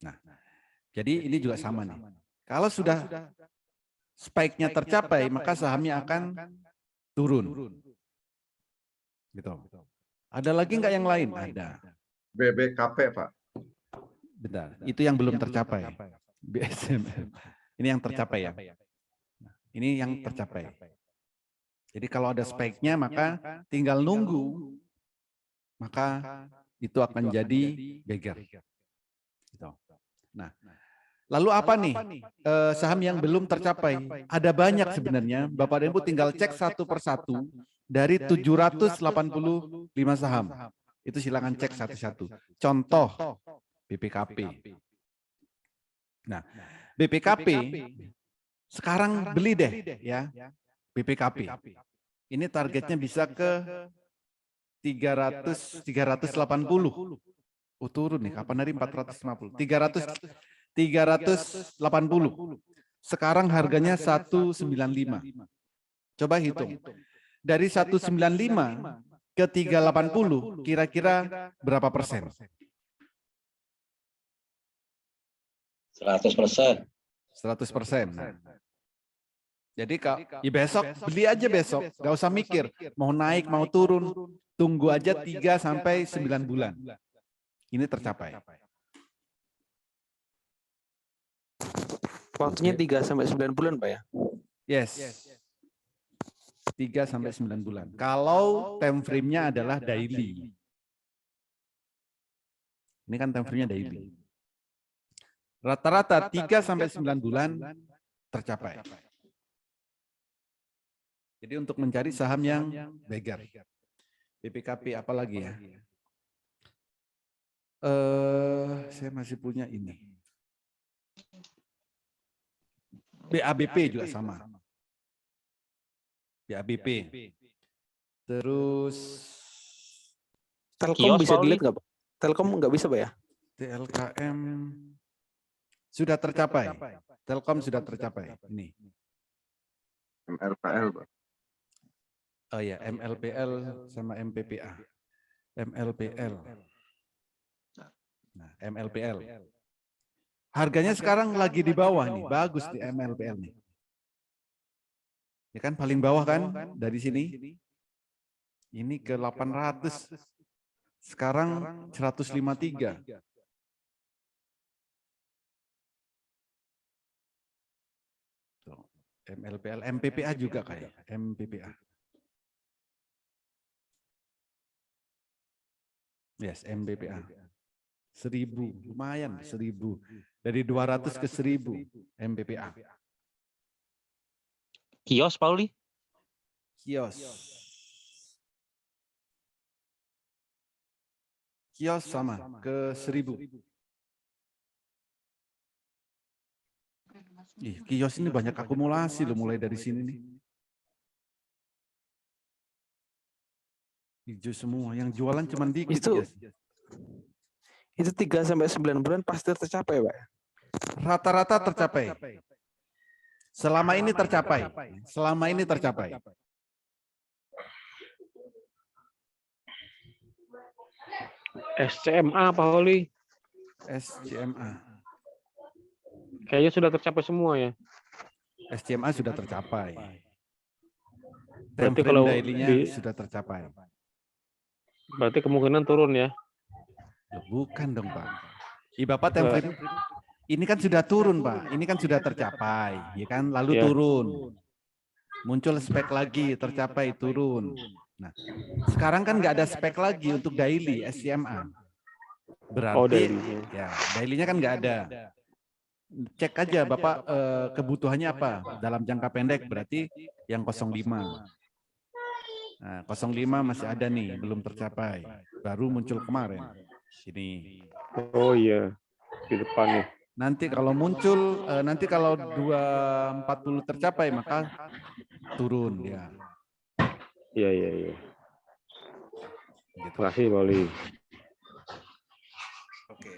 Nah, jadi ini juga sama nih. Kalau sudah spike-nya tercapai, maka sahamnya akan turun. Gitu. Ada lagi nggak yang lain? Ada. BBKP, Pak. Bentar, itu yang belum tercapai. BSMM. Ini yang tercapai ya. Ini yang tercapai. Jadi kalau ada spike-nya, maka tinggal nunggu. Maka itu akan jadi bagger. Gitu. Nah, lalu apa nih saham yang belum tercapai? Ada banyak sebenarnya. Bapak dan Ibu tinggal cek satu persatu. Dari 785 saham. Itu silakan cek satu-satu. Contoh BPKP. Nah, BPKP sekarang beli deh ya. BPKP. Ini targetnya bisa ke 380. Oh, turun nih, kapan hari 450. 380. Sekarang harganya 195. Coba hitung. Dari 195 ke 380 kira-kira berapa persen? 100%. 100%. Nah. Jadi ya besok beli aja besok, nggak usah mikir mau naik mau turun, tunggu aja 3 sampai 9 bulan. Ini tercapai. Waktunya 3 sampai 9 bulan, Pak ya? Yes. 3 sampai 9 bulan. Kalau time frame-nya adalah daily. Ini kan time frame-nya daily. Rata-rata 3 sampai 9 bulan tercapai. Jadi untuk mencari saham yang beggar. BPKP apalagi ya? Saya masih punya ini. BABP juga sama. BABP. Terus Telkom bisa dilihat nggak, Pak? Telkom nggak bisa, Pak ya? TLKM sudah tercapai. Telkom sudah tercapai. Ini. MLPL, Pak. Oh ya, MLPL sama MPPA. MLPL. Nah, MLPL. Harganya sekarang lagi di bawah nih, bagus di MLPL nih. Ya kan paling bawah kan dari sini. Ini ke 800. Sekarang 153. Tuh, MLPL, MPPA juga kayak MPPA. Yes, MPPA. 1000, lumayan 1000. Dari 200 ke 1000 MPPA. Kios, Pauli? Kios. Kios sama ke 1000. Ih, kios ini banyak akumulasi loh mulai dari sini nih. Hijau semua, yang jualan cuma dikit. Itu 3 sampai 9 bulan pasti tercapai, Pak. Rata-rata tercapai. Selama ini tercapai. Selama ini tercapai. SCMA, Pak Oli. SCMA. Kayaknya sudah tercapai semua ya. SCMA sudah tercapai. Berarti Time kalau frame daily-nya sudah tercapai. Berarti kemungkinan turun ya? Bukan dong, Pak. Bapak time frame ini kan sudah turun, Pak. Ini kan sudah tercapai, ya kan? Lalu turun. Muncul spek lagi, tercapai, turun. Nah, sekarang kan nggak ada spek lagi untuk daily SCMA. Berarti ya daily-nya kan nggak ada. Cek aja Bapak kebutuhannya apa dalam jangka pendek, berarti yang 05. Nah, 05 masih ada nih, belum tercapai. Baru muncul kemarin. Sini. Oh iya, di depan nih. Nanti kalau muncul, nanti kalau 240 tercapai, maka turun ya. Iya, iya, iya. Terima kasih, Pauli. Oke.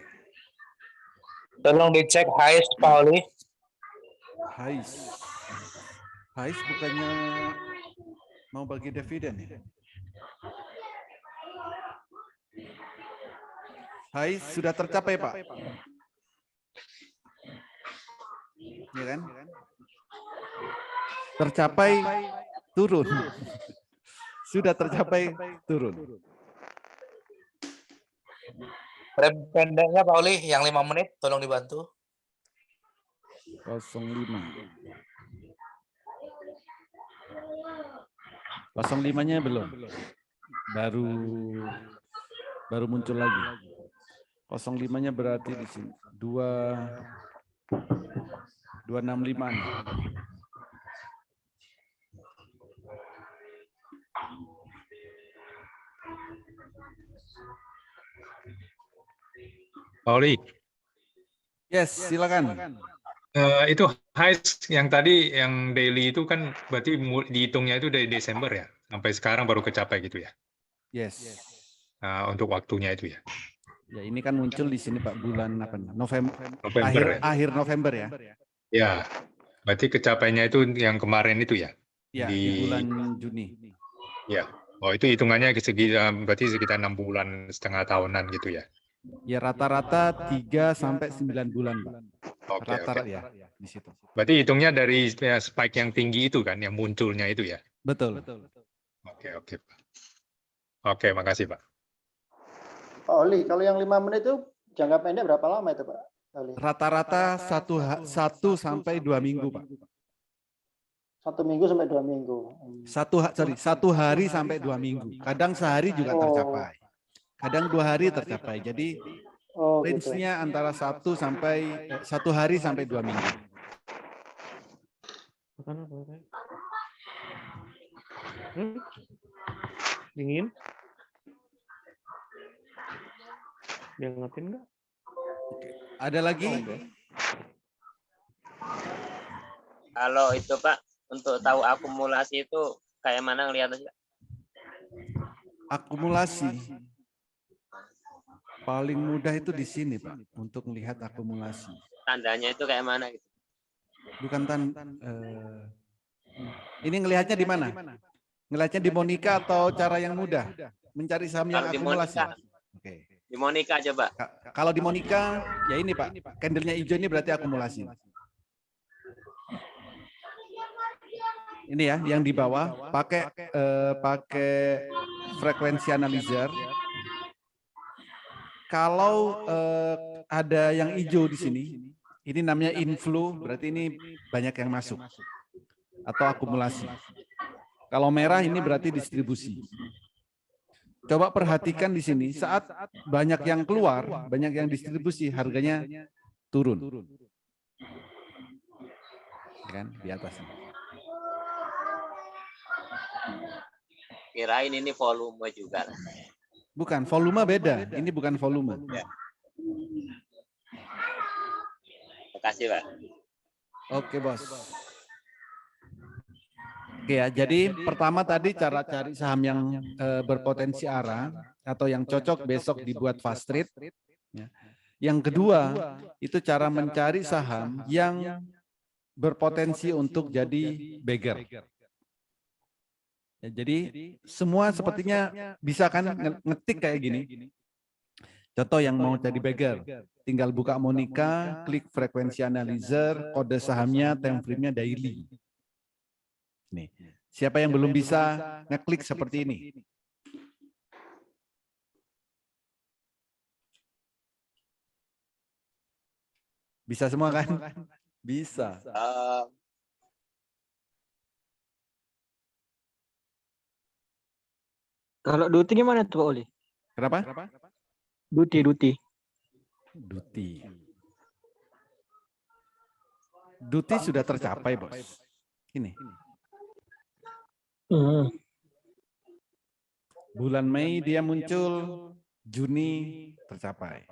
Tolong dicek HIS, Pauli. HIS. HIS bukannya mau bagi dividen ya? HIS sudah tercapai, Pak. Ya kan? Tercapai, turun. Sudah tercapai, turun. Frame pendeknya Pauli yang 5 menit, tolong dibantu. 05. 05-nya belum. Baru muncul lagi. 05-nya berarti di sini 265 nih. Pauli. Yes, silakan. Itu highs yang tadi yang daily itu kan berarti dihitungnya itu dari Desember ya, sampai sekarang baru kecapai gitu ya. Yes. Nah, untuk waktunya itu ya. Ya ini kan muncul di sini Pak bulan apa? November November ya. akhir November ya. Ya, berarti kecapainya itu yang kemarin itu ya. Ya, di bulan Juni. Ya. Oh, itu hitungannya berarti sekitar 6 bulan setengah tahunan gitu ya. Ya rata-rata 3 sampai 9 bulan, Pak. Oke, Rata-rata oke. ya di situ. Berarti hitungnya dari spike yang tinggi itu kan, yang munculnya itu ya. Betul. Oke, oke, Pak. Oke, makasih, Pak. Pak Oli, kalau yang 5 menit itu jangka pendek berapa lama itu, Pak Oli? Rata-rata 1 sampai 2 minggu, Pak. 1 minggu sampai 2 minggu. 1 hari sampai 2 minggu. Kadang sehari juga tercapai. Kadang 2 hari tercapai. Jadi range-nya antara 1 hari sampai 2 minggu. Dingin? Diangetin nggak? Ada lagi? Kalau itu Pak, untuk tahu akumulasi itu kayak mana ngelihatnya? Akumulasi. Paling mudah itu di sini, Pak, untuk melihat akumulasi. Tandanya itu kayak mana gitu? Bukan ini ngelihatnya di mana? Ngelihatnya di Monica atau cara yang mudah? Mencari saham yang Kalau di akumulasi. Monica. Oke. Di Monica aja, Pak. Kalau di Monica, ya ini Pak, candlenya hijau ini berarti akumulasi. Ini ya, yang di bawah pakai frekuensi analyzer. Kalau ada yang hijau di sini, ini namanya inflow, berarti ini banyak yang masuk atau akumulasi. Kalau merah ini berarti distribusi. Coba perhatikan di sini, saat banyak yang keluar, banyak yang distribusi, harganya turun. Kan di atas. Kirain ini volume juga. Bukan, volume beda. Ini bukan volume. Ya. Makasih, Pak. Oke, Bos. Oke ya, jadi pertama tadi cara cari saham yang berpotensi arah atau yang cocok besok dibuat fast trade. Ya. Yang kedua, itu cara mencari saham yang berpotensi untuk jadi beggar. Ya, jadi semua sepertinya bisa kan ngetik kayak gini. Contoh yang mau jadi beggar, tinggal buka Monica, klik frekuensi analyzer, kode sahamnya, time frame-nya daily. Nih, siapa yang belum bisa ngeklik seperti ini? Bisa semua kan? Bisa. Kalau Duti gimana tuh Pak Oli? Kenapa? Duti. Duti sudah tercapai, Bos. Ini. Bulan Mei dia muncul, Juni tercapai.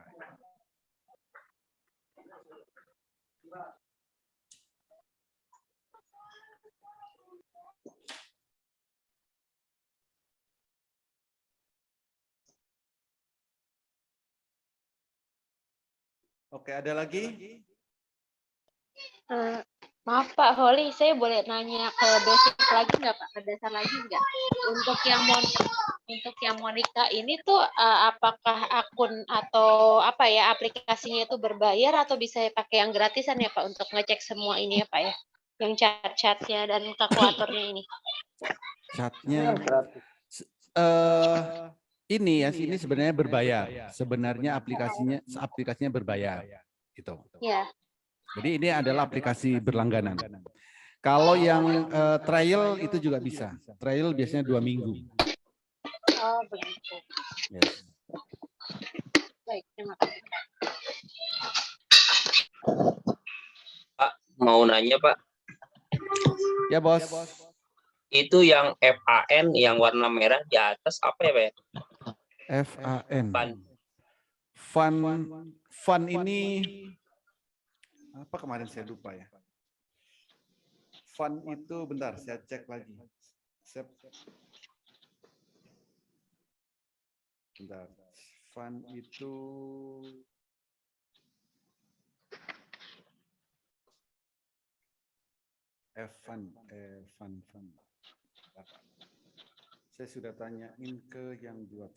Oke, ada lagi? Maaf Pak Holi, saya boleh nanya ke basic lagi nggak Pak, ke dasar lagi nggak? Untuk yang Monica ini tuh apakah akun atau apa ya aplikasinya itu berbayar atau bisa pakai yang gratisan ya Pak untuk ngecek semua ini ya Pak ya, yang chat-chatnya dan kalkulatornya ini? Chatnya ini ya, ini sebenarnya berbayar. Sebenarnya aplikasinya berbayar, gitu. Ya. Jadi ini adalah aplikasi berlangganan. Kalau yang trial itu juga bisa. Trial biasanya 2 minggu. Oh begitu. Yes. Baik, terima kasih. Pak, mau nanya Pak. Ya Bos. Itu yang FAN yang warna merah di atas apa ya Pak? FAN. Fun ini Apa kemarin saya lupa ya. Fun itu bentar, saya cek lagi. Bentar. Fun itu fun. Saya sudah tanyain ke yang buat.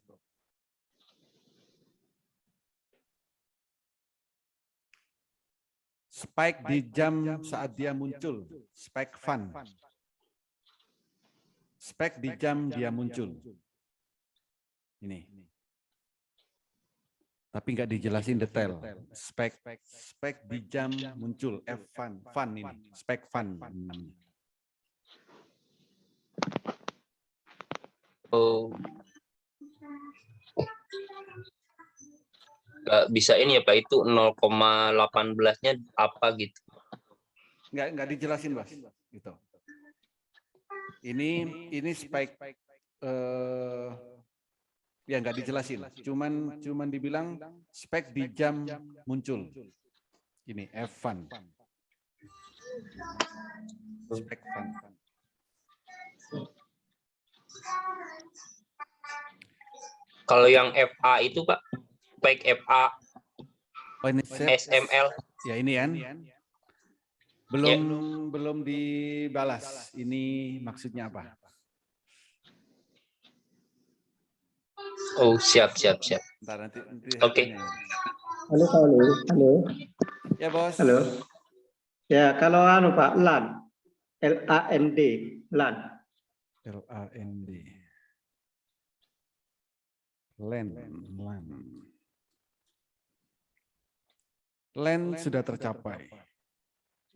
Spike di jam saat dia muncul, spike fun. Spike di jam dia muncul. Ini. Tapi nggak dijelasin detail. Spike di jam muncul, fun ini, spike fun namanya. Oh. Nggak bisa ini ya Pak, itu 0,18-nya apa gitu. Nggak dijelasin, Bos. Gitu. Ini spike ya nggak dijelasin. Cuman dibilang spike di jam muncul. Ini F1. Spike fun. Kalau yang FA itu Pak, baik FA, oh, ini SML. Ya ini kan. Belum dibalas. Ini maksudnya apa? Oh, siap. Bentar, nanti Oke. Halo Pak Oli. Halo. Ya Bos. Halo. Ya kalau Pak LAN, LAND, LAN. LAND. LAN sudah tercapai.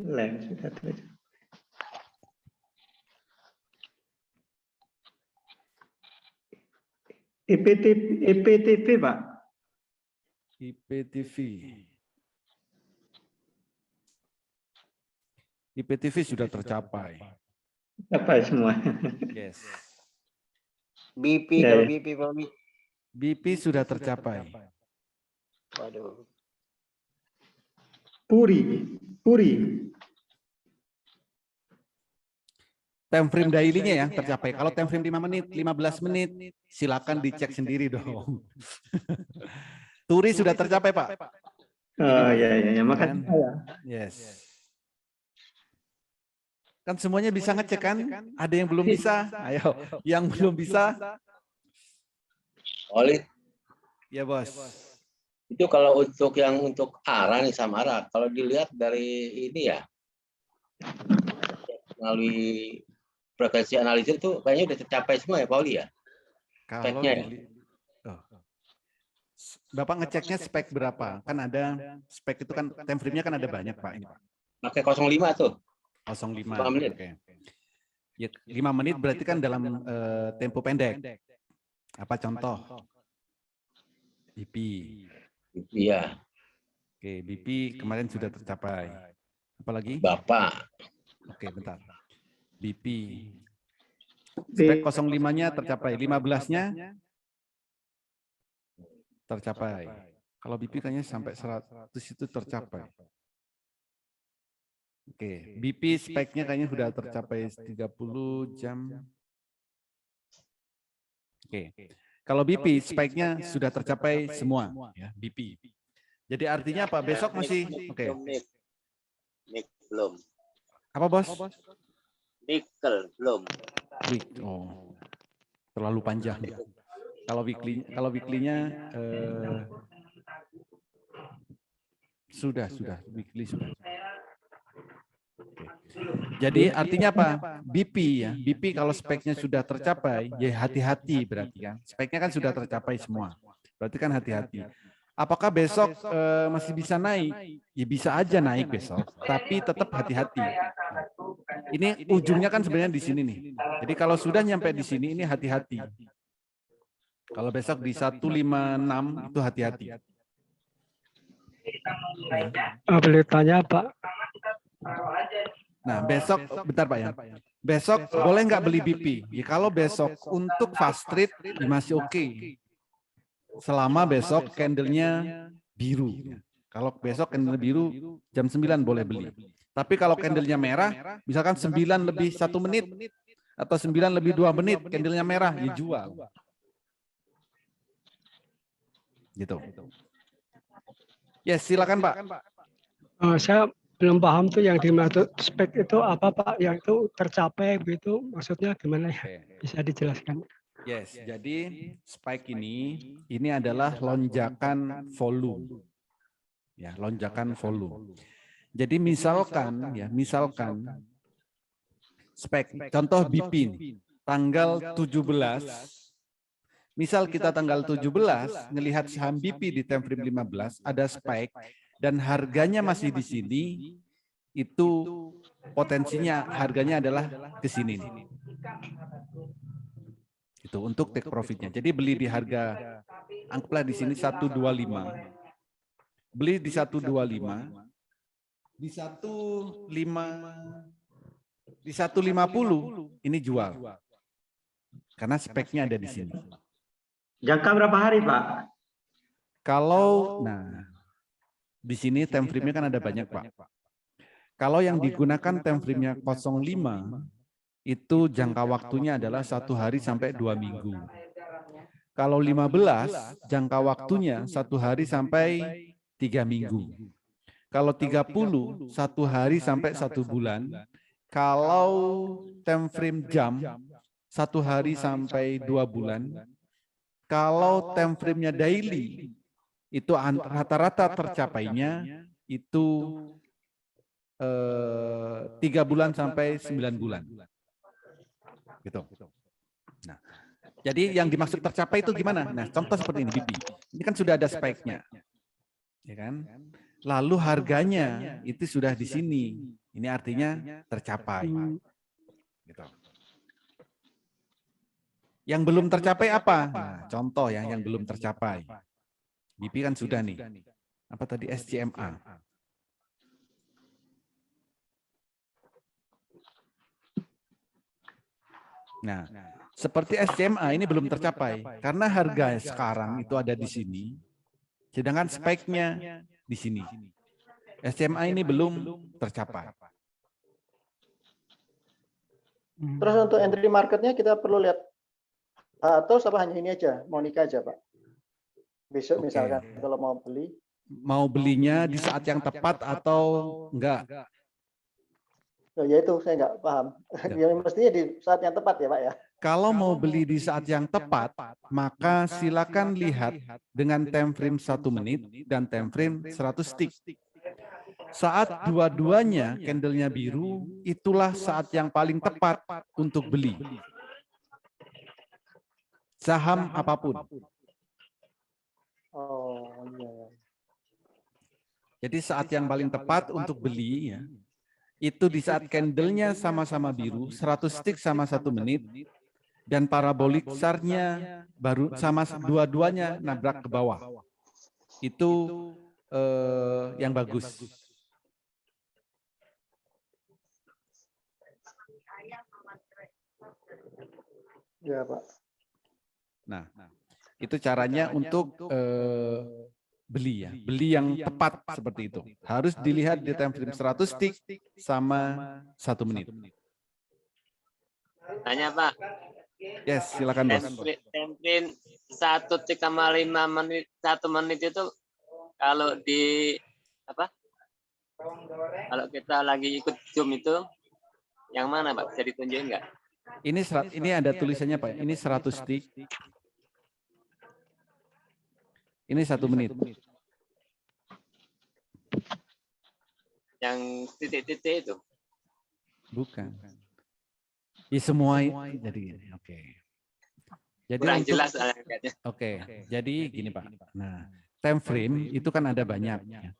LAN sudah tercapai. IPTV Pak. IPTV sudah tercapai. Capai semua. Yes. BP Ya, kalau ya. BP Pak Oli. BP sudah tercapai. Waduh. Puri. Time frame daily-nya ya tercapai. Kalau time frame 5 menit, 15 menit, silakan dicek sendiri dong. Turi sudah tercapai, Pak. Oh ya, makasih ya. Yes. Kan semuanya bisa ngecek kan? Ada yang belum bisa? Ayo, yang belum bisa. Oli, Ya, Bos. itu kalau untuk ARA nih sama ARA, kalau dilihat dari ini ya, melalui frekuensi analisis itu kayaknya udah tercapai semua ya Pak Oli ya? Kalau Speknya ya? Bapak ngeceknya spek berapa? Kan ada spek itu kan time frame-nya kan ada banyak, Pak. Ini, Pak. Pakai 05 tuh. 05. 5 menit. Oke. Ya, 5 menit berarti kan dalam tempo pendek. Apa contoh? BP. Iya. Oke, BP kemarin sudah tercapai. Apalagi? Bapak. Oke, bentar. BP. Spek 05-nya tercapai, 15-nya tercapai. Kalau BP kayaknya sampai 100 itu tercapai. Oke, BP speknya kayaknya sudah tercapai 30 jam. Oke. Kalau BP speknya sudah tercapai semua ya, BP. Jadi artinya apa? Besok masih oke. Nik belum. Apa, Bos? Nikel belum. Oh. Terlalu panjang. Kalau weekly-nya sudah weekly sudah. Oke. Jadi artinya apa? BP ya. BP kalau speknya sudah tercapai, ya hati-hati berarti kan. Speknya kan sudah tercapai semua. Berarti kan hati-hati. Apakah besok masih bisa naik? Ya bisa aja naik besok, tapi tetap hati-hati. Ini ujungnya kan sebenarnya di sini nih. Jadi kalau sudah nyampe di sini ini hati-hati. Kalau besok di 156 itu hati-hati. Boleh tanya Pak? Nah besok, bentar Pak ya. Besok boleh nggak beli BP? Ya kalau besok untuk fast trade ya masih oke. Selama besok candlenya biru. Kalau besok candle biru jam 9 boleh beli. Tapi kalau candlenya merah, misalkan 9 lebih 1 menit atau 9 lebih 2 menit, candlenya merah, ya jual. Gitu. Yes, silakan Pak. Saya belum paham tuh yang dimaksud spek itu apa Pak, yang itu tercapai begitu, maksudnya gimana ya? Bisa dijelaskan? Yes, jadi spike ini adalah lonjakan volume. Ya, lonjakan volume. Jadi misalkan spike, contoh BP ini, tanggal 17, misal kita tanggal 17 ngelihat saham BP di time frame 15 ada spike dan harganya masih di sini, itu potensinya harganya adalah ke sini nih. Itu untuk take profitnya. Jadi beli di harga, anggaplah di sini 125. Beli di 125, di 150 ini jual. Karena speknya ada di sini. Jangka berapa hari, Pak? Kalau di sini time frame-nya kan ada banyak, Pak. Kalau yang digunakan time frame-nya 05 itu jangka waktunya adalah 1 hari sampai 2 minggu. Kalau 15 jangka waktunya 1 hari sampai 3 minggu. Kalau 30 1 hari sampai 1 bulan. Kalau time frame jam 1 hari sampai 2 bulan. Kalau time frame-nya daily itu rata-rata tercapainya itu 3 bulan sampai 9 bulan. Gitu. Nah, jadi yang dimaksud tercapai itu gimana? Nah, contoh seperti ini BP. Ini kan sudah ada spike-nya. Ya kan? Lalu harganya itu sudah di sini. Ini artinya tercapai. Gitu. Yang belum tercapai apa? Nah, contoh yang belum tercapai. BP kan sudah nih. Apa tadi SCMA? Nah, seperti SCMA ini belum tercapai karena harga sekarang itu ada di sini. Sedangkan spike-nya di sini. SCMA ini belum tercapai. Terus untuk entry marketnya kita perlu lihat atau apa hanya ini aja, Monica aja Pak. Besok misalkan kalau mau beli. Mau belinya di saat yang tepat atau enggak? Ya itu saya enggak paham. Ya mestinya di saat yang tepat ya Pak ya. Kalau mau beli di saat yang tepat, maka silakan lihat dengan time frame 1 menit dan time frame 100 tick. Saat dua-duanya candlenya biru, itulah saat yang paling tepat untuk beli. Saham apapun. Oh iya. Jadi saat yang paling tepat untuk beli ya, itu di saat candlenya sama-sama biru, 100 tick sama 1 menit, dan parabolik SAR-nya baru sama dua-duanya nabrak ke bawah. Itu yang bagus. Ya Pak. Nah, itu caranya untuk beli ya. Beli yang tepat seperti itu. Harus dilihat di time frame 100 tick sama 1 menit. Tanya Pak. Yes, silakan Bos. Time frame 1 tick sama 5 menit, 1 menit itu kalau di apa? Kalau kita lagi ikut Zoom itu yang mana Pak? Bisa ditunjukin nggak? Ini ada tulisannya Pak. Ini 100 tick. Ini 1 menit. Yang titik-titik itu? Bukan. Ya semua jadi gini. Oke. Jadi kurang untuk, jelas kayaknya. Oke. Jadi gini Pak. Nah, time frame itu kan ada banyak. Ya.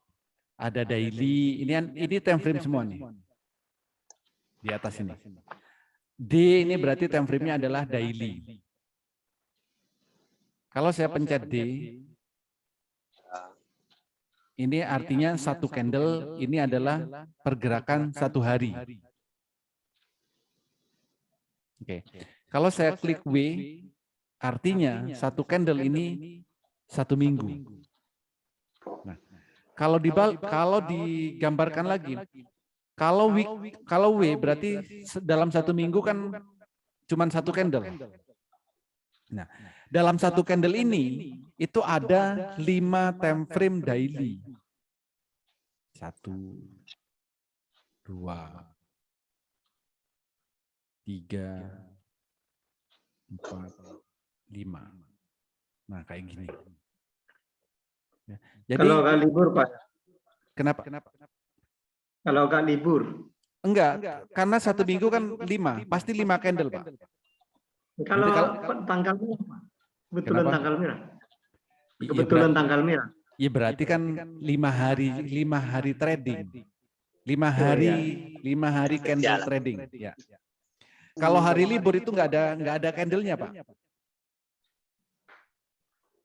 Ada daily. Ini time frame semua nih. Di atas ini. D ini berarti time frame-nya adalah daily. Kalau saya pencet D, ini artinya 1 candle ini adalah pergerakan 1 hari. Oke. Kalau saya klik W, artinya 1 candle ini 1 minggu. Nah, Kalau digambarkan lagi, kalau W berarti dalam 1 minggu kan cuma 1 candle. Nah, dalam 1 candle ini itu ada 5 time frame daily. 1, 2, 3, 4, 5. Nah, kayak gini. Ya. Jadi, kalau nggak libur, Pak. Kenapa? Kalau nggak libur. Enggak, karena 1 minggu kan 5, pasti 5 candle, Pak. Kalau tanggal merah, Pak. Kebetulan tanggal merah. Kebetulan tanggal merah. Ya berarti kan 5 hari trading. 5 hari candle trading, ya. Kalau hari libur itu nggak ada candlenya, Pak.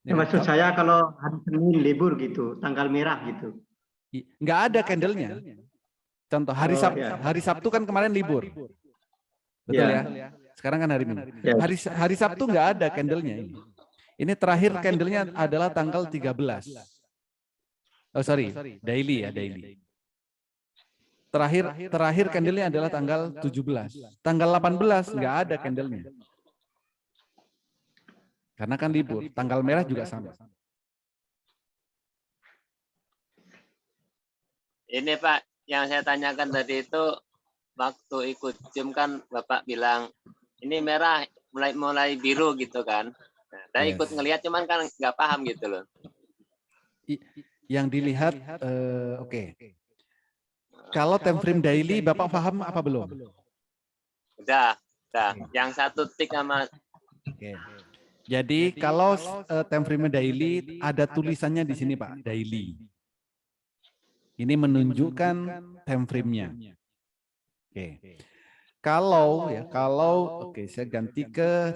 Ya, maksud saya kalau hari Senin libur gitu, tanggal merah gitu. Nggak ada candlenya. Contoh hari Sabtu kan kemarin libur, betul ya? Sekarang kan hari Minggu. Hari Sabtu nggak ada candlenya ini. Ini terakhir candlenya adalah tanggal 13. Oh sorry, daily ya, daily. Terakhir candlenya adalah tanggal 17. Tanggal 18 nggak ada candlenya. Karena kan libur, tanggal merah juga sama. Ini Pak, yang saya tanyakan tadi itu waktu ikut Zoom kan Bapak bilang ini merah mulai biru gitu kan. Nah, saya ikut ngelihat cuman kan nggak paham gitu loh. Yang dilihat, oke. Kalau time frame daily, Bapak paham apa belum? Udah. Yang 1 tick sama. Oke. Jadi kalau time frame daily ada tulisannya di sini Pak, daily. Ini menunjukkan time frame-nya. Oke. Kalau oke saya ganti ke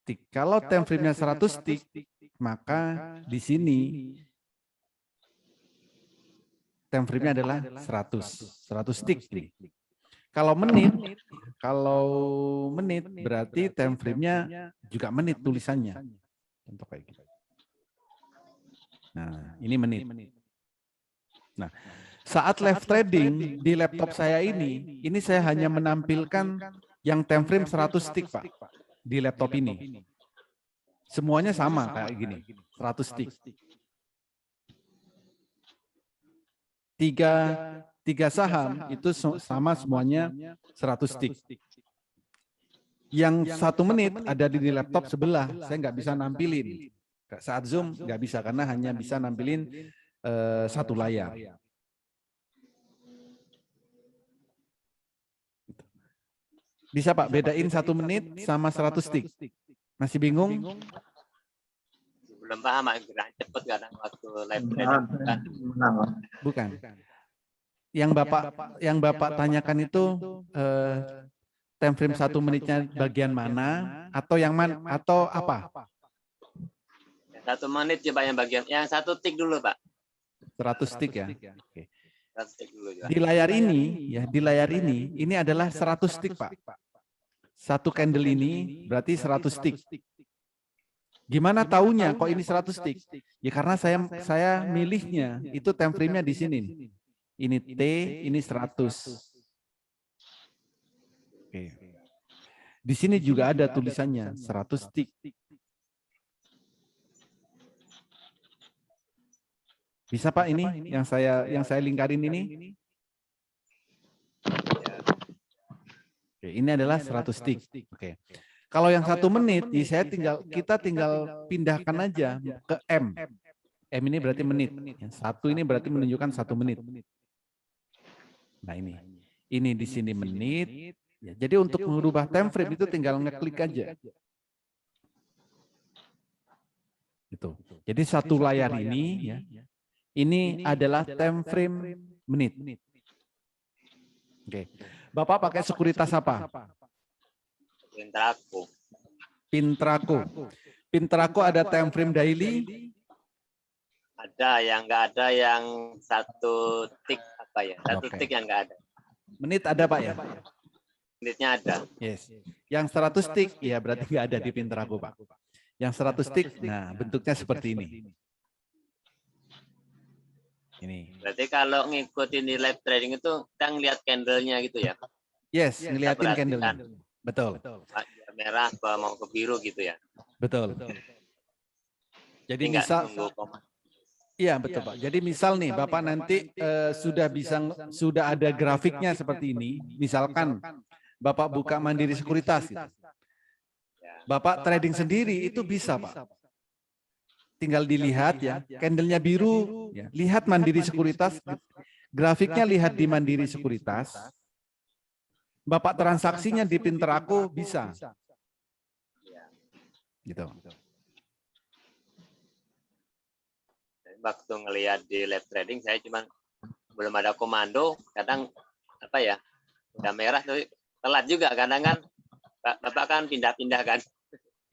tick. Kalau time frame-nya 100 tick, maka di sini time frame-nya adalah 100 tick nih. Kalau menit berarti time frame-nya juga menit tulisannya. Contoh kayak gitu. Nah, ini menit. Nah, saat live trading di laptop saya ini saya hanya menampilkan yang time frame 100 tick, Pak, di laptop ini. Semuanya sama kayak gini, 100 tick. Tiga saham itu sama semuanya 100 tick. Yang 1 menit ada di laptop sebelah, saya nggak bisa nampilin. Saat Zoom nggak bisa karena hanya bisa nampilin 1 layar. Bisa Pak bedain 1 menit sama 100 tick? Masih bingung? Belum paham, gerak cepet kadang waktu live trading. Bukan. Yang Bapak tanyakan itu time frame 1 menitnya bagian mana atau yang mana atau apa? 1 menit coba yang bagian yang 1 tick dulu Pak. 100 tick ya. Oke. 100 tick dulu juga. Di layar ini adalah 100 tick Pak. 1 candle ini berarti 100 tick. Gimana taunya kok ini 100 tick? Ya karena saya milihnya itu time frame-nya di sini. Ini T, ini 100. Oke. Di sini juga ada tulisannya 100 tick. Bisa Pak ini yang saya lingkarin ini? Oke, ini adalah 100 tick. Oke. Kalau yang 1 menit, kita tinggal pindahkan aja ke M. M ini berarti menit. 1 ini berarti menunjukkan 1 menit. Nah ini di sini menit. Ya, jadi untuk merubah time frame itu tinggal ngeklik aja. Gitu. Jadi 1 layar ini ya. Ini adalah time frame menit. Oke. Bapak pakai sekuritas apa? Pintraco ada time frame daily? Ada, yang nggak ada yang 1 tick apa ya? 1 tick yang nggak ada. Menit ada Pak ya? Menitnya ada. Yes. Yang 100 tick ya berarti nggak ada di Pintraco Pak. Yang 100 tick, nah bentuknya seperti ini. Ini. Berarti kalau ngikutin di live trading itu kita ngelihat candle-nya gitu ya? Yes, Kita ngeliatin perhatikan candle-nya. Betul. Pak, dia merah apa mau ke biru gitu ya? Betul. Jadi Nggak misal, nunggu koma. iya betul Pak. Jadi misal nih Bapak nanti sudah ada grafiknya seperti ini. Misalkan Bapak buka Mandiri Sekuritas gitu. Bapak trading sendiri itu bisa Pak. Tinggal dilihat ya, candlenya biru, ya. Lihat Mandiri Sekuritas, grafiknya lihat di Mandiri Sekuritas. Bapak transaksinya di Pinter Aku bisa. Gitu. Waktu ngelihat di live trading saya cuman belum ada komando, kadang apa ya, udah merah tuh telat juga kadang kan. Bapak kan pindah-pindah kan.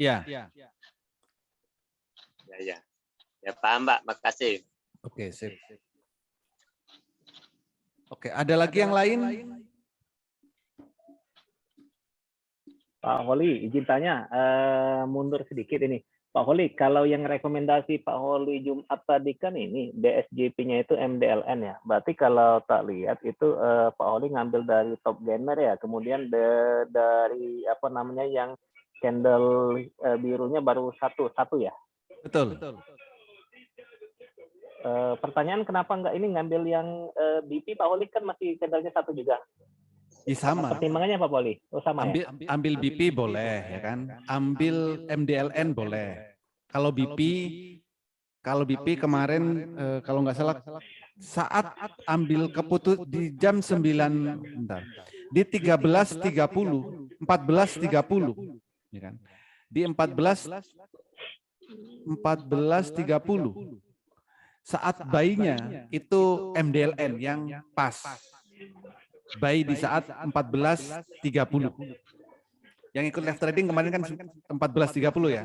Iya. Ya. Ya paham Mbak, makasih. Oke, sip. Oke, ada lagi yang lain? Pak Holi, izin tanya, mundur sedikit ini. Pak Holi, kalau yang rekomendasi Pak Holi Jumat tadi kan ini DSJP-nya itu MDLN ya. Berarti kalau tak lihat itu Pak Holi ngambil dari top gainer ya. Kemudian dari apa namanya yang candle birunya baru satu ya. Betul. Pertanyaan kenapa nggak ini ngambil yang BP Pak Holi kan masih candlenya satu juga. Sama. Pertimbangannya Pak Poli? Oh sama ya? Ambil BP boleh ya kan, ambil MDLN boleh. Kalau BP kemarin kalau nggak salah saat ambil keputus di jam 9 bentar, di 13.30, 14.30 ya kan. Di 14.30 saat buy-nya itu MDLN yang pas. Buy di saat 14.30. Yang ikut live trading kemarin kan 14.30 ya.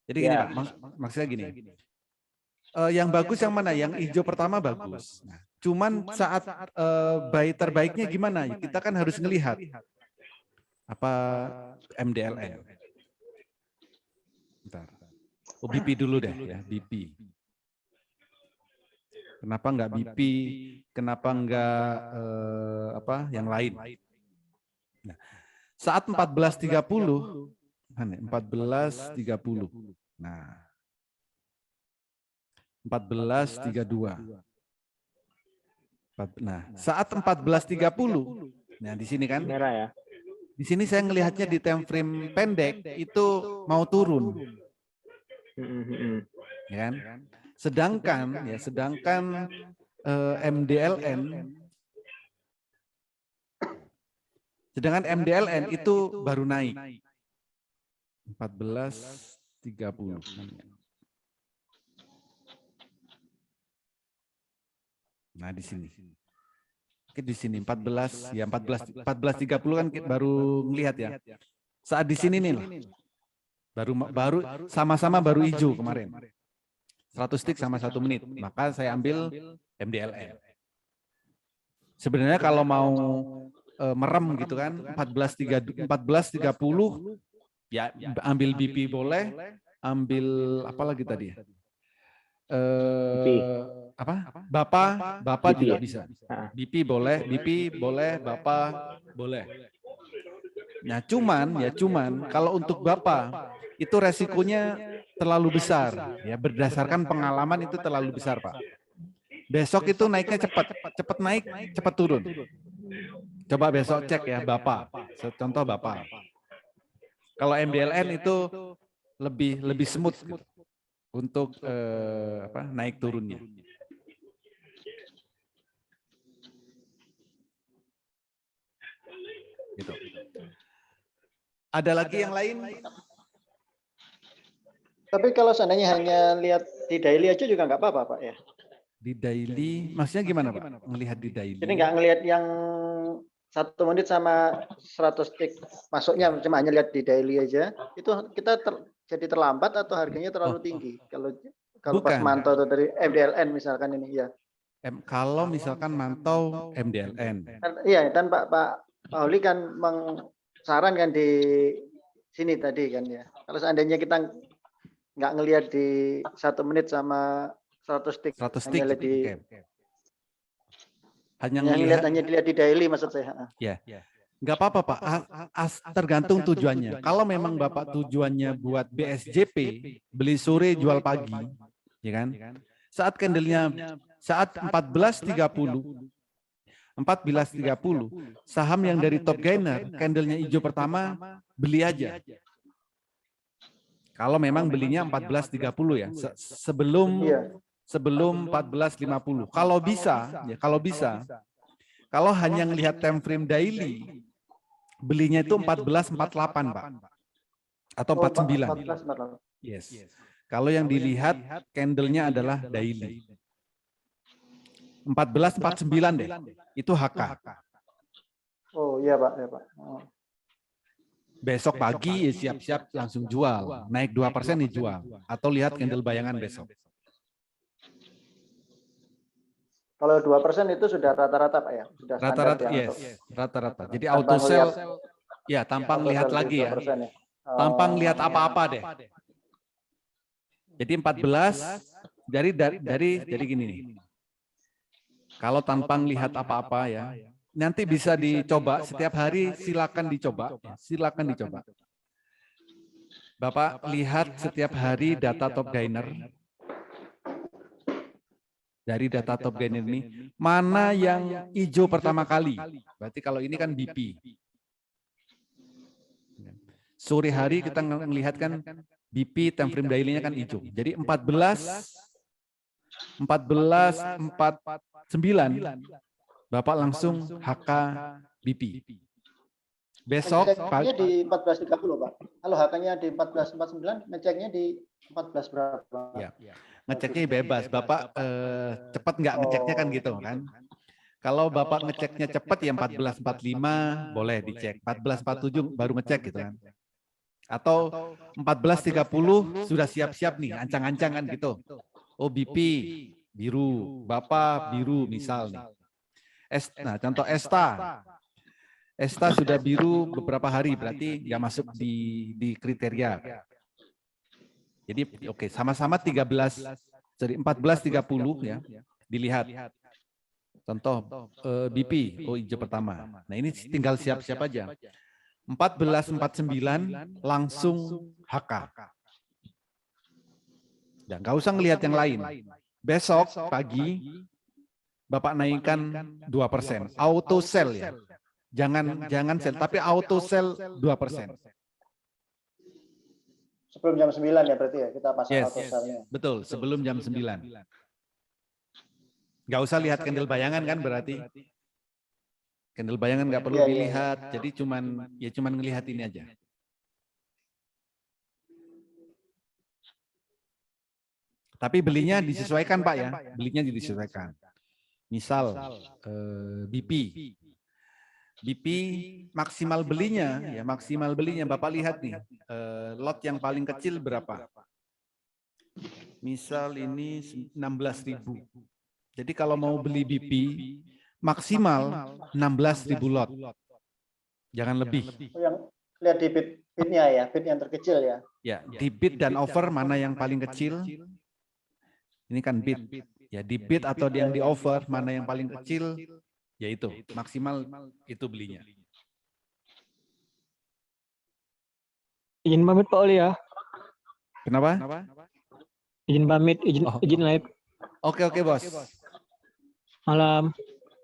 Jadi gini Pak, maksudnya gini. Yang bagus yang mana? Yang hijau pertama bagus. Nah, cuman saat buy terbaiknya gimana? Kita kan harus ngelihat apa MDLN. Bentar. Oh, BP dulu deh ya, BP. Kenapa enggak BP? Kenapa enggak yang lain? Nah, saat 14.30, 14.30. Nah, 14.32. Nah, saat 14.30, nah di sini kan? Merah ya. Di sini saya ngelihatnya di time frame pendek itu mau turun. Ya kan? Sedangkan MDLN itu baru naik 14.30. Nah di sini. Oke di sini 14 ya 14.30 kan baru ngelihat ya. Saat di sini nih lah. Baru sama-sama baru hijau kemarin. 100 tick sama 1 menit, maka saya ambil MDLN. Sebenarnya kalau mau merem gitu kan, 14.30 ya ambil BP boleh, ambil apa lagi tadi? Bapak juga bisa. BP boleh, Bapak boleh. Nah, cuman kalau untuk Bapak itu resikonya terlalu besar ya, berdasarkan pengalaman itu terlalu besar Pak. Besok itu naiknya cepat naik, cepat turun. Coba besok cek ya Bapak. Contoh Bapak. Kalau MDLN itu lebih smooth gitu, untuk naik turunnya. Gitu. Ada lagi yang lain? Tapi kalau seandainya hanya lihat di daily aja juga nggak apa-apa Pak ya? Di daily, maksudnya gimana Pak? Ngelihat di daily? Jadi nggak ngelihat yang 1 menit sama 100 tick masuknya, cuma hanya lihat di daily aja. Itu kita jadi terlambat atau harganya terlalu tinggi? Kalau pas mantau dari MDLN misalkan ini ya. Kalau misalkan mantau MDLN. Iya, dan Pak Holi kan mengsarankan di sini tadi kan ya. Kalau seandainya kita nggak ngelihat di 1 menit sama 100 tick. 100 tick. Hanya lihat di, Hanya hanya dilihat di daily maksud saya. Ya. Nggak apa-apa Pak, tergantung tujuannya. Kalau memang Bapak tujuannya buat BSJP, beli sore jual pagi, ya kan? Saat candlenya saat 14.30, saham yang dari top gainer, candlenya hijau pertama, beli aja. Kalau memang belinya 14.30 ya, sebelum 14.50. Kalau bisa, kalau hanya ngelihat time frame daily, belinya itu 14.48 Pak, atau 49. Yes. Kalau yang dilihat candlenya adalah daily. 14.49 deh, itu HK. Oh iya Pak, ya Pak. Oh. Besok pagi ya siap-siap langsung jual, naik 2% dijual, atau lihat candle bayangan besok. Kalau 2% itu sudah rata-rata Pak ya? Sudah Rata-rata, yes, rata-rata. Jadi auto sell, ya tampang lihat lagi ya. Tampang lihat apa-apa deh. Jadi 14, jadi gini nih. Kalau tampang lihat apa-apa ya, nanti bisa dicoba setiap hari, silakan dicoba. Bapak lihat setiap hari data top gainer. Dari data top gainer ini, mana yang hijau pertama kali? Berarti kalau ini kan BP. Sore hari kita melihat kan BP time frame daily-nya kan hijau. Jadi 14.49 Bapak langsung HK BP. Besok ngeceknya di 14.30 Pak. Kalau HK-nya di 14.49, ngeceknya di 14 berapa? Ya. Ngeceknya bebas. Bapak cepat nggak ngeceknya kan gitu kan. Kalau Bapak ngeceknya cepat ya 14.45 boleh dicek. 14.47 baru ngecek gitu kan. Atau 14.30 sudah siap-siap nih, ancang-ancang kan gitu. Oh BP biru, Bapak biru misal nih. Nah contoh Esta sudah biru beberapa hari, berarti nggak masuk di kriteria. Jadi oke, sama-sama 14.30 ya, dilihat. Contoh BP, oh hijau pertama. Nah ini tinggal siap-siap aja. 14.49 langsung HK. Dan nggak usah ngelihat yang lain. Besok pagi Bapak naikkan 2%, auto sell ya. Jangan sell, tapi auto sell 2%. Sebelum jam 9 ya berarti ya kita pasang auto sell-nya. Betul, sebelum jam 9. Nggak usah lihat candle bayangan kan berarti. Candle bayangan nggak perlu dilihat, jadi cuman ngelihat ini aja. Tapi belinya disesuaikan Pak ya, belinya disesuaikan. Misal BP maksimal belinya Bapak lihat nih, lot yang paling kecil berapa? Misal ini 16.000. Jadi kalau mau beli BP maksimal 16.000 lot. Jangan lebih. Yang lihat di bid-nya ya, bid yang terkecil ya. Ya, di bid dan offer mana yang paling kecil? Ini kan bid. Ya, di bid atau yang di offer mana yang paling kecil? Ya itu, maksimal itu belinya. Izin pamit Pak Oli ya. Kenapa? Izin pamit, izin live. Oke, Bos. Malam.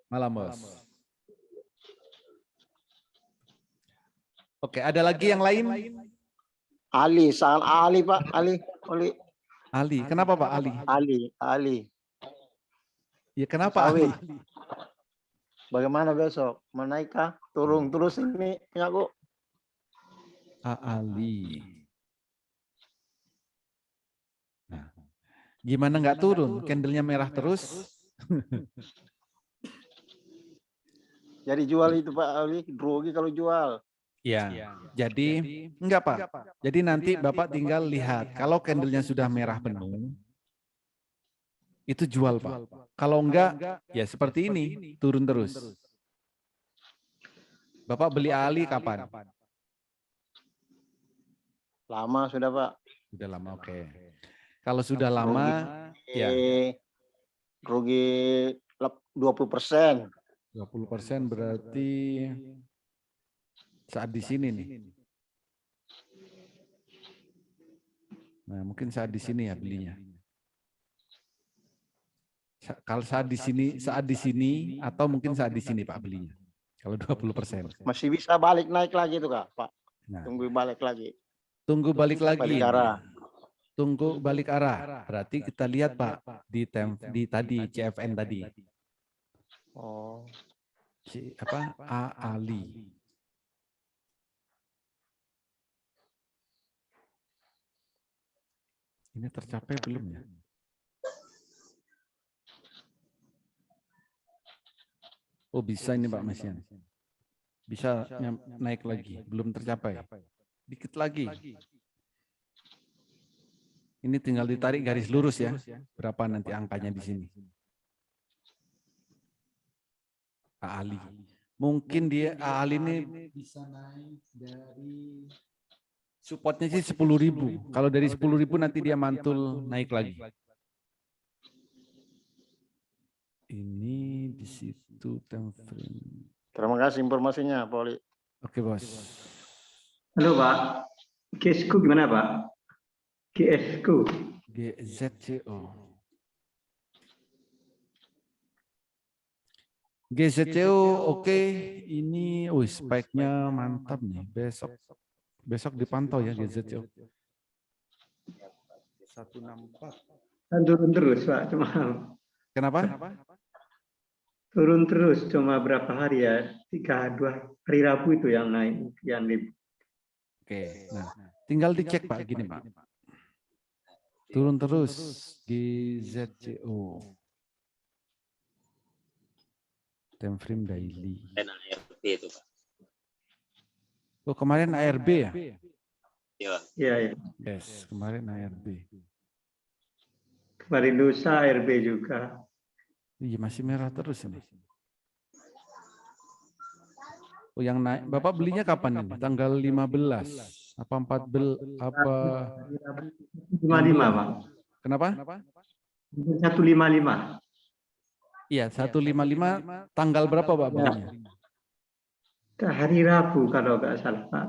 Malam, Bos. Oke, ada lagi yang lain? Ali, soal Ali Pak, Oli. Ali, kenapa Pak Ali? Ali. Ya kenapa Ali? Bagaimana besok? Menaikkah? Turun terus ini punyaku. Ali. Nah, gimana nggak turun? Candlenya merah terus. Jadi jual itu Pak Ali, grogi kalau jual. Ya, jadi enggak Pak. Jadi nanti Bapak tinggal lihat, kalau candlenya sudah merah penuh, itu jual Pak. Kalau enggak, ya seperti ini, turun terus. Bapak beli Ali kapan? Lama sudah Pak. Sudah lama, oke. Kalau sudah lama, ya. Rugi 20%. 20% berarti saat di sini nih. Nah, mungkin saat di sini ya belinya. Kalau saat di sini atau mungkin saat di sini Pak belinya. Kalau 20%. Masih bisa balik naik lagi tuh Kak, Pak. Nah. Tunggu balik lagi. Tunggu balik lagi. Balik arah. Tunggu balik arah. Berarti kita lihat Pak di tadi CFN tadi. Oh. Ali. Ini tercapai belum ya? Oh bisa ini Pak Mesian. Bisa naik lagi, belum tercapai. Dikit lagi. Ini tinggal ditarik garis lurus ya. Berapa nanti angkanya di sini? Ali. Mungkin dia Ali ini bisa naik dari supportnya sih 10.000. Kalau dari 10.000 nanti dia mantul naik lagi. Ini di situ time frame. Terima kasih informasinya, Pak Oli. Oke, Bos. Halo, Pak. GSku gimana, Pak? GSku. GZCO. GZCO oke. Ini spike-nya mantap nih. Besok dipantau ya GZCO. 164. Kan turun terus, Pak. Kenapa? Turun terus, cuma berapa hari ya? 2 hari Rabu itu yang naik, yang di. Oke, nah tinggal dicek Pak, gini Pak. Turun terus GZCO. Time frame daily. ARB itu Pak. Oh kemarin ARB ya? Iya. Iya. Yes, kemarin ARB. Kemarin lusa ARB juga. Iya masih merah terus ini. Oh yang naik, Bapak belinya kapan ini? Tanggal 15 apa 14 apa? 55 Pak. Kenapa? 155. Iya 155. Tanggal berapa Pak belinya? Hari Rabu kalau nggak salah Pak.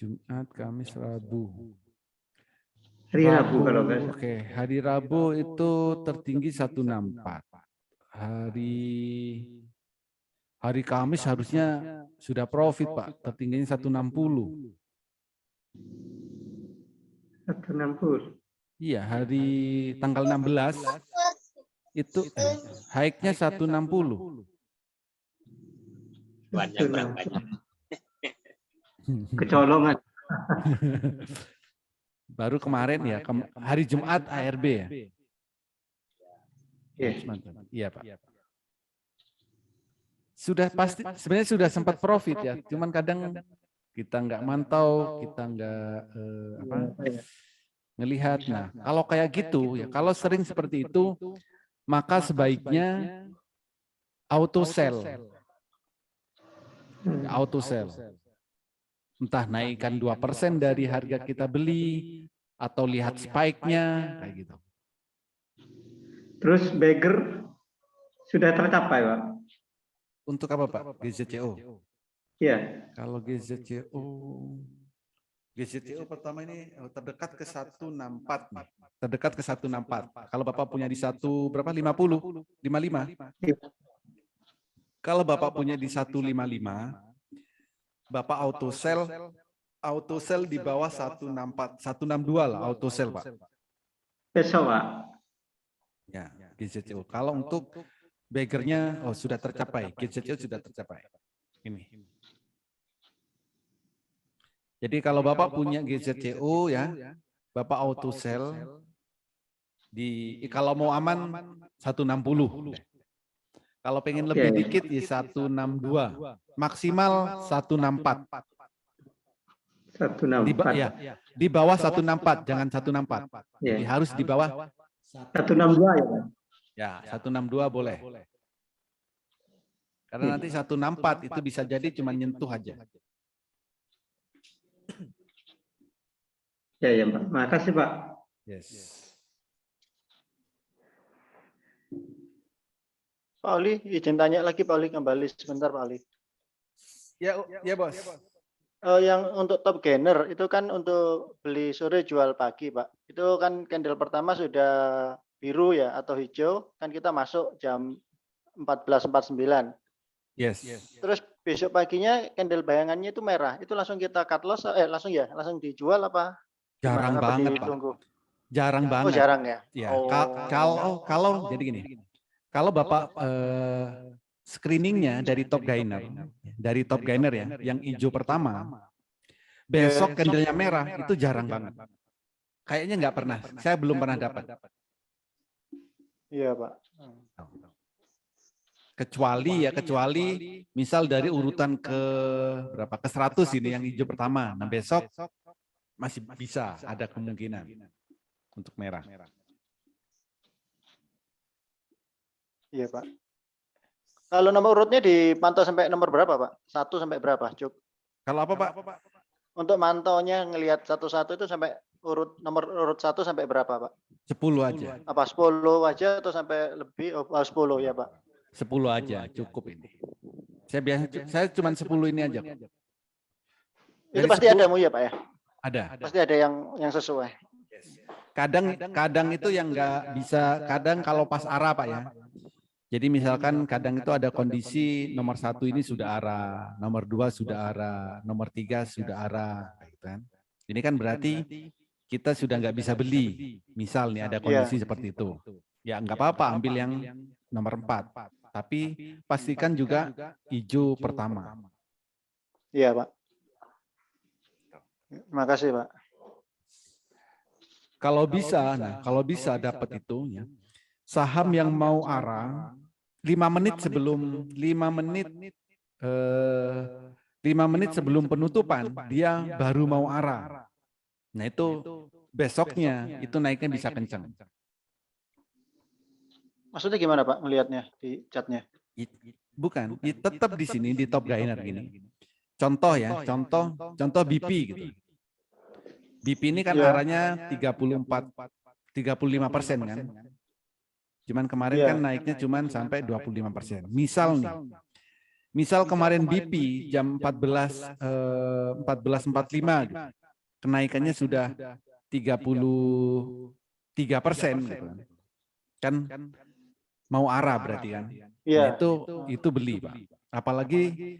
Jumat, Kamis, Rabu. Hari Rabu kalau nggak salah. Oke, hari Rabu itu tertinggi 164. Hari Kamis harusnya sudah profit Pak, tertingginya 160. 160. Iya, hari tanggal 16 itu high-nya 160. Banyak berangkatnya. Kecolongan. Baru kemarin ya, hari Jumat ARB ya? Iya Pak. Sudah pasti, sebenarnya sudah sempat profit ya, cuman kadang kita nggak mantau, kita nggak ngelihat. Nah, kalau kayak gitu ya, kalau sering seperti itu, maka sebaiknya auto sell. Auto sell. Entah naikkan 2% dari harga kita beli, atau lihat spike-nya, kayak gitu. Terus Bagger sudah tercapai, Pak? Untuk apa, Pak? GZCO? Iya. Kalau GZCO pertama ini terdekat ke 164. Terdekat ke 164. Kalau Bapak punya di berapa? 50? 55? Kalau Bapak punya di 155, Bapak auto sell di bawah 164, 162 lah auto sell Pak. Besok Pak. Ya, GZCO. Kalau untuk Baggernya sudah tercapai, GZCO sudah tercapai. Ini. Jadi kalau Bapak punya GZCO ya, Bapak auto sell kalau mau aman 160. Kalau pengen lebih dikit ya 162. Maksimal 164. 164. Di bawah 164, jangan 164. Jadi harus di bawah 162 ya, Pak. Ya, 162 boleh. Karena nanti 164 itu bisa jadi cuma nyentuh aja. Ya, Pak. Makasih, Pak. Yes. Pak Oli, izin tanya lagi Pak Oli, kembali sebentar Pak Oli. Ya bos. Yang untuk top gainer itu kan untuk beli sore jual pagi Pak. Itu kan candle pertama sudah biru ya atau hijau, kan kita masuk jam 14.49. Yes. Terus besok paginya candle bayangannya itu merah, itu langsung kita cut loss, langsung dijual apa? Jarang Gimana? Apa banget ditunggu? Pak. Jarang banget. Oh jarang ya? Ya. Kalau jadi gini, kalau Bapak screeningnya dari top gainer ya, yang hijau pertama, besok candlenya merah itu jarang banget. Kayaknya nggak pernah, saya belum pernah dapat. Iya Pak. Kecuali misal dari urutan ke berapa, ke 100 ini yang hijau pertama. Nah besok masih bisa ada kemungkinan untuk merah. Iya Pak. Kalau nomor urutnya dipantau sampai nomor berapa Pak? 1 sampai berapa? Cuk. Kalau apa Pak? Untuk mantaunya ngelihat satu-satu itu sampai nomor urut 1 sampai berapa Pak? 10 aja. Apa 10 aja atau sampai lebih? Oh, 10 ya Pak. 10 aja cukup ini. Saya cuma 10 ini aja. Itu pasti 10, ada mu ya Pak ya? Ada. Pasti ada yang sesuai. Kadang itu yang nggak bisa, kadang kalau pas arah Pak ya. Jadi misalkan kadang itu ada kondisi nomor 1 ini sudah arah, nomor 2 sudah arah, nomor 3 sudah arah, gitu kan. Ini kan berarti kita sudah nggak bisa beli. Misal nih ada kondisi seperti itu. Ya nggak apa-apa ambil yang nomor 4. Tapi pastikan juga hijau pertama. Iya Pak. Terima kasih Pak. Kalau bisa dapat itu ya. Saham yang mau arah 5 menit sebelum penutupan dia baru mau arah. Nah itu besoknya itu naiknya bisa kencang. Maksudnya gimana Pak melihatnya di chartnya? Bukan, tetap di sini di top gainer gini. Contoh ya, contoh BP gitu. BP ini kan arahnya 35% kan. Cuman kemarin kan naiknya cuman sampai 25%. Misal kemarin BP jam 14.45 gitu. Kenaikannya sudah 33% gitu. Kan mau arah berarti kan. Nah, itu beli Pak. Apalagi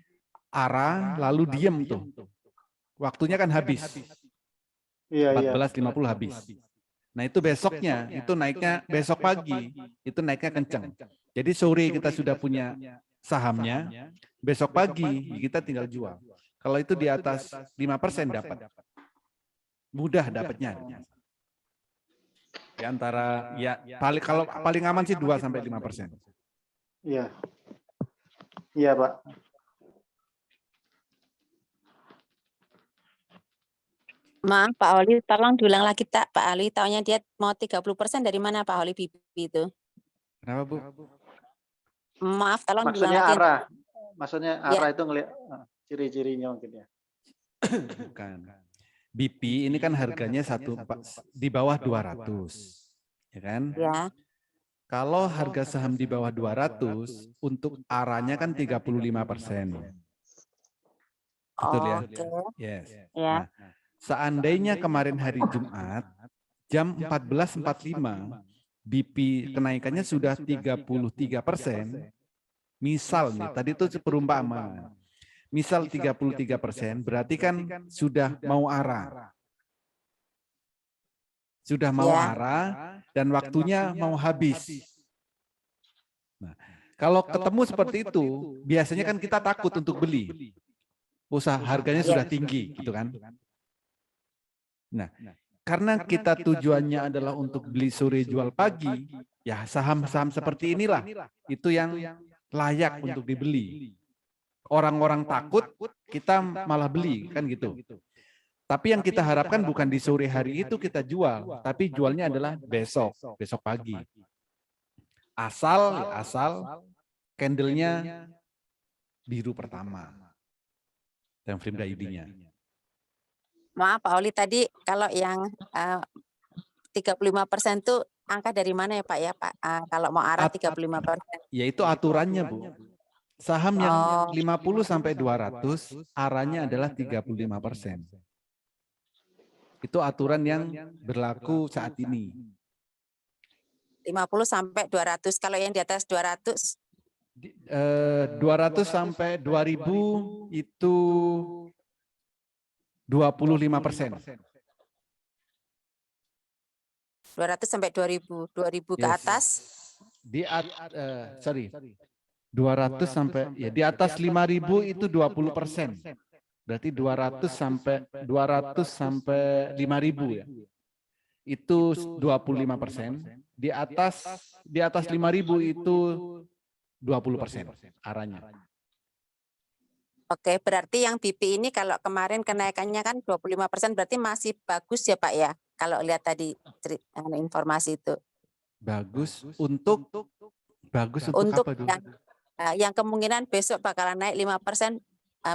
arah lalu diem tuh. Waktunya kan habis. 14.50 habis. Nah itu besoknya, itu naiknya besok pagi, itu naiknya kencang. Jadi sore kita sudah punya sahamnya, besok pagi kita tinggal jual. Kalau itu di atas 5% dapat. Mudah dapatnya. Di antara kalau paling aman sih 2 sampai 5%. Iya. Iya, Pak. Maaf Pak Oli, tolong diulang lagi Pak Oli, taunya dia mau 30% dari mana Pak Oli BP itu? Kenapa Bu? Maaf, tolong maksudnya diulang lagi. arah. Maksudnya arah Ya. itu ngelihat ciri-cirinya mungkin ya. Bukan. BP ini kan harganya di bawah 200. Ya kan? Ya. Kalau harga saham di bawah 200, untuk arahnya kan 35%. Betul ya? Yes. Ya. Nah, seandainya kemarin hari Jumat, jam 14.45, BP kenaikannya sudah 33%, misal nih, tadi itu perumpamaan, misal 33%, berarti kan sudah mau arah. Sudah mau arah dan waktunya mau habis. Nah, kalau ketemu seperti itu, biasanya kan kita takut untuk beli. Usaha harganya sudah tinggi, gitu kan? Nah, karena kita tujuannya adalah untuk beli sore jual pagi, ya saham-saham seperti inilah itu yang layak untuk dibeli. Orang-orang takut, kita malah beli, kan gitu. Tapi yang kita harapkan bukan di sore hari itu kita jual, tapi jualnya adalah besok pagi. Asal candlenya biru pertama. Dan frame ID-nya. Maaf Pak Oli, tadi kalau yang 35% itu angka dari mana ya Pak ya Pak? Kalau mau arah 35%. Ya itu aturannya Bu. Saham yang 50 sampai 200 arahnya adalah 35%. Itu aturan yang berlaku saat ini. 50 sampai 200. Kalau yang di atas 200? 200 sampai 2000 itu 25%. 200 sampai 2000. 2000 ke atas? 200 sampai ya di atas 5.000 itu 20%. Berarti 200 sampai 5.000 ya. Itu 25%. Di atas 5.000 itu 20% arahnya. Oke, berarti yang BP ini kalau kemarin kenaikannya kan 25% berarti masih bagus ya Pak ya? Kalau lihat tadi informasi itu. Bagus untuk apa dulu? Yang kemungkinan besok bakalan naik 5%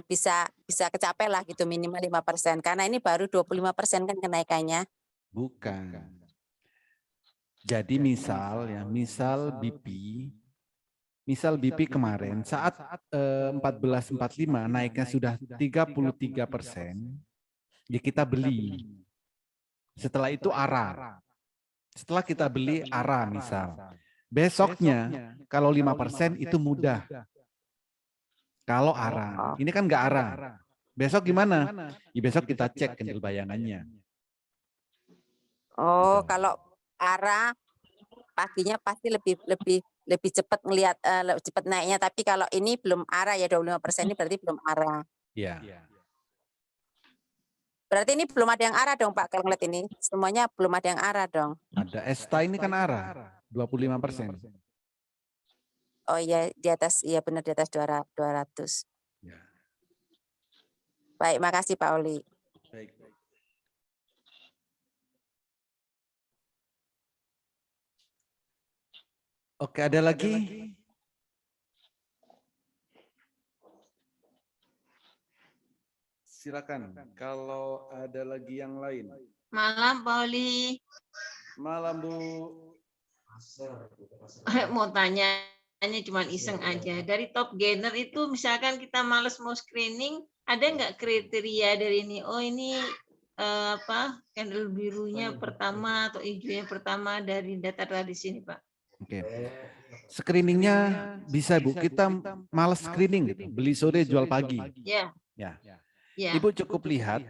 bisa kecapai lah gitu minimal 5%. Karena ini baru 25% kan kenaikannya. Bukan. Jadi misal BP kemarin saat 14.45 naiknya sudah 33%, ya kita beli. Setelah itu arah. Setelah kita beli arah misal. Besoknya kalau 5% itu mudah. Kalau arah. Ini kan nggak arah. Besok gimana? Ya besok kita cek candle bayangannya. Oh, kalau arah paginya pasti lebih cepat ngelihat cepat naiknya, tapi kalau ini belum arah ya 25% ini berarti belum arah. Iya. Berarti ini belum ada yang arah dong Pak kalau ngeliat ini. Semuanya belum ada yang arah dong. Ada ESTA ini kan arah 25%. Oh iya di atas, iya benar di atas 200. Ya. Baik, makasih Pak Oli. Baik. Oke, ada lagi? Silakan, kalau ada lagi yang lain. Malam, Pak Oli. Malam, Bu. Mau tanya, ini cuma iseng aja. Dari top gainer itu, misalkan kita males mau screening, ada nggak kriteria dari ini? Oh, ini candle birunya pertama atau hijaunya pertama dari data tradis ini, Pak? Oke. Screeningnya bisa Bu. Kita males screening gitu. Beli sore jual pagi. Ya. Ya. Ya. Ibu cukup lihat,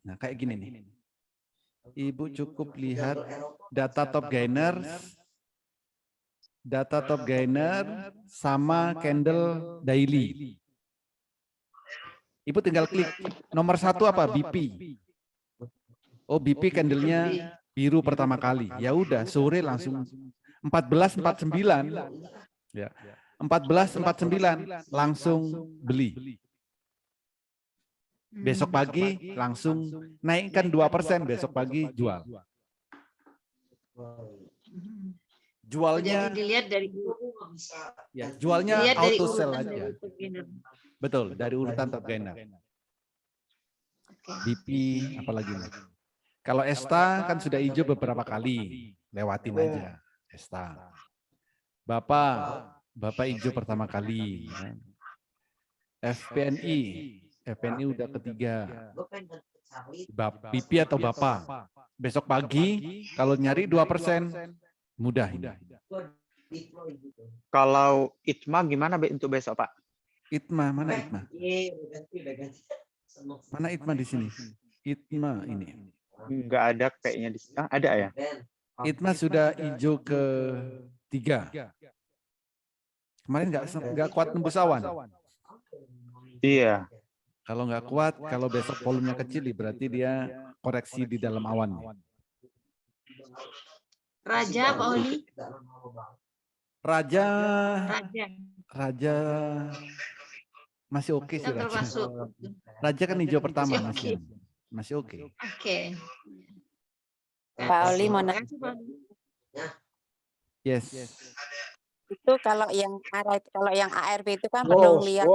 nah kayak gini nih. Ibu cukup lihat data top gainer sama candle daily. Ibu tinggal klik nomor 1 apa? BP. Oh BP candlenya biru pertama kali. Ya udah sore langsung 14.49. Ya. 14.49 langsung beli. Besok pagi langsung naikkan 2%, besok pagi jual. Jualnya jadi dilihat dari ya, jualnya dilihat auto sell aja. Betul, dari urutan top gainer. BP apalagi nih. Kalau ESTA kan sudah hijau beberapa kali, lewatin aja ESTA. Bapak hijau pertama kali. FPNI udah ketiga. BP atau Bapak. Besok pagi kalau nyari 2% mudah ini. Kalau ITMA gimana untuk besok Pak? ITMA, mana ITMA? Mana ITMA di sini? ITMA ini. Enggak ada kayaknya di sini. Ada ya? ITMA sudah hijau ke 3. Kemarin nggak kuat nembus awan. Iya. Kalau nggak kuat, kalau besok volumenya kecil, berarti dia koreksi di dalam awan. Raja, Pak Oli. Raja masih oke sih Raja. Raja kan hijau pertama masih oke. Oke. Pak Oli mau nanya. Yes. Itu kalau yang ARB itu kan perlu lihat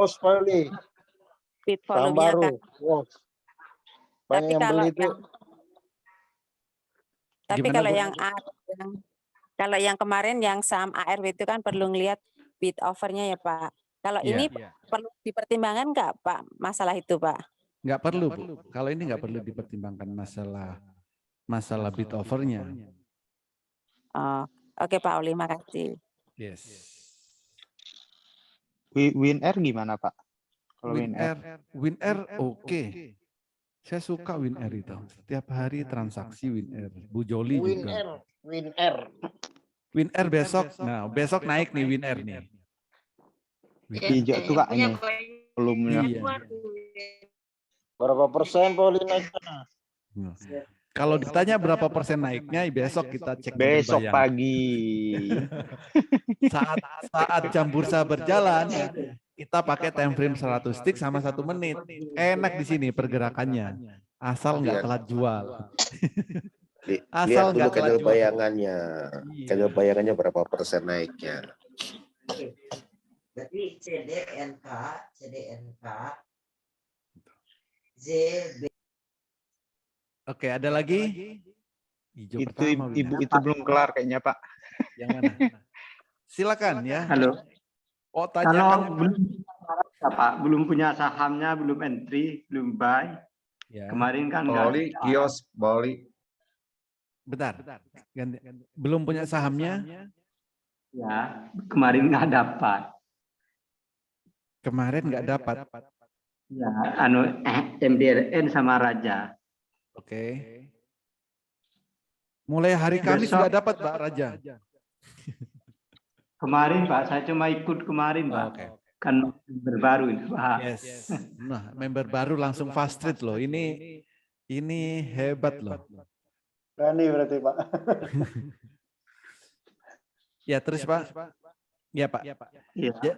bid volumenya kan. Banyak Tapi yang kalau beli itu. Tapi Gimana, kalau Bu? kalau yang kemarin yang saham ARW itu kan perlu ngelihat bid offernya ya Pak. Kalau Iya. ini perlu dipertimbangkan nggak Pak masalah itu Pak? Nggak perlu, Bu. Kalau ini nggak perlu dipertimbangkan masalah bid offernya. Oh, oke Pak Oli, makasih. Yes. WinR gimana Pak? Kalau WinR oke. Saya suka WinR itu. Setiap hari transaksi WinR. Bu Joli juga. WinR besok. Nah, besok naik nih WinR nih. Hijau tuh Kak ini. Belumnya. Berapa persen Pauli naiknya? Kalau ditanya berapa persen naiknya, besok kita cek. Besok pagi. Saat jam bursa berjalan, kita pakai time frame 100 tick sama 1 menit. Enak di sini pergerakannya. Asal nggak telat jual. Asal nggak telat jual. Bayangannya. Candle bayangannya berapa persen naiknya. Jadi CDNK, ZB. Oke, ada lagi? Itu ibu itu belum kelar kayaknya Pak. Yang mana? Silakan ya. Halo. Oh, Kalau tanyakan. belum punya sahamnya, belum entry, belum buy. Ya. Kemarin kan Pauli, kios, Pauli. Bentar. Ganti. Belum punya sahamnya? Ya, kemarin nggak dapat. Kemarin nggak dapat. Ya, MDLN sama Raja. Oke. Mulai hari Kamis nggak dapat Pak Raja. Kemarin Pak, saya cuma ikut kemarin Pak. Oke. Kan member baru ini Pak. Yes. Nah, member baru langsung fast trade loh. Ini hebat loh. Berani berarti Pak. Ya terus Pak. Ya Pak. Ya.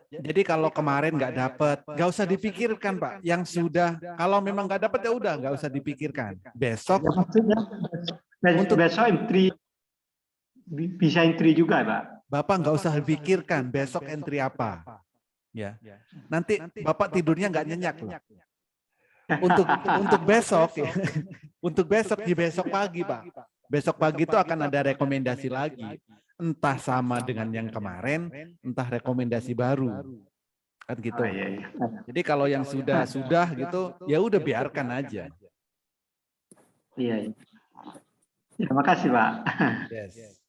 Jadi kalau kemarin nggak dapat, nggak usah dipikirkan Pak. Yang sudah, kalau memang nggak dapat ya udah, nggak usah dipikirkan. Besok. Ya, maksudnya besok entry bisa entry juga Pak. Bapak nggak usah pikirkan besok entry apa. Ya. Nanti Bapak tidurnya nggak nyenyak loh. Untuk besok ya. Untuk besok di besok pagi Pak. Besok pagi itu akan ada rekomendasi lagi. Entah sama dengan yang kemarin, entah rekomendasi baru. Kan gitu. Iya. Jadi kalau yang sudah gitu, ya udah biarkan aja. Iya. Terima kasih Pak. Yes.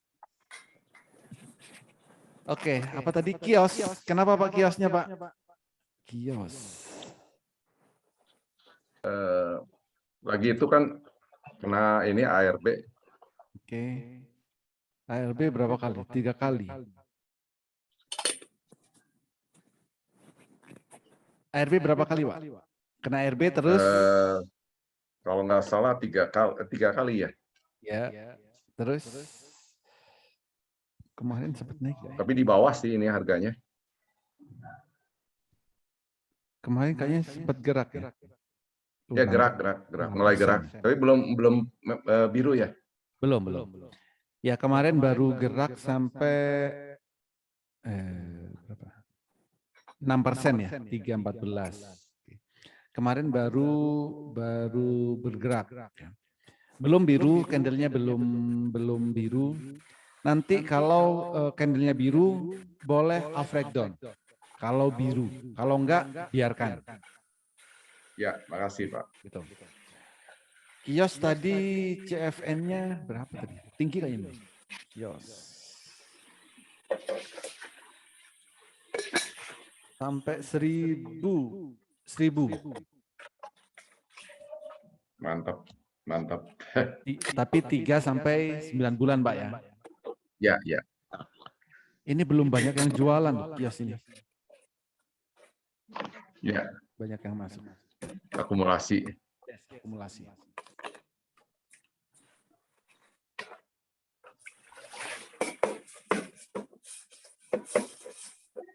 Oke, apa tadi kios? Kenapa Pak kiosnya Pak? Kios. Lagi itu kan kena ini ARB. Oke. ARB berapa kali? 3 kali. ARB berapa kali Pak? Kena ARB terus? Kalau nggak salah 3 kali ya. Ya. Terus? Kemarin sempat naik. Tapi di bawah sih ini harganya. Kemarin kayaknya sempat gerak ya. Ya gerak, mulai gerak. Tapi belum biru ya. Belum. Ya kemarin baru gerak sampai berapa? 6% ya, 3,14. Kemarin baru bergerak. Belum biru, candlenya belum biru. Nanti kalau candlenya biru boleh half breakdown. Kalau biru, kalau enggak biarkan. Ya, makasih Pak. Gitu. Kios tadi CFN-nya berapa tadi? Tinggi kayaknya. Kios. Sampai 1.000. Mantap. Tapi 3 sampai 9 bulan Pak ya? Ya. Ini belum banyak yang jualan loh, kios ini. Ya. Banyak yang masuk. Akumulasi. Akumulasi.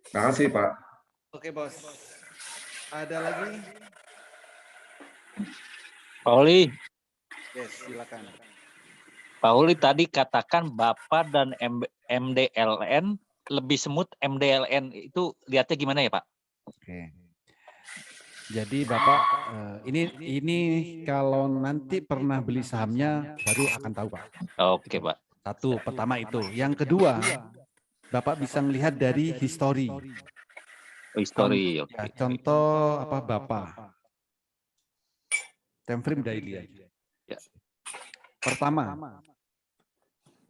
Makasih Pak. Oke Bos. Ada lagi? Pauli. Yes, silakan. Pauli tadi katakan Bapak dan MDLN lebih smooth. MDLN itu lihatnya gimana ya Pak? Oke. Jadi Bapak ini kalau nanti pernah beli sahamnya baru akan tahu Pak. Oke Pak. Satu, pertama itu. Yang kedua, Bapak bisa melihat dari history. History. Ya, contoh apa Bapak? Time frame daily aja. Ya. Pertama,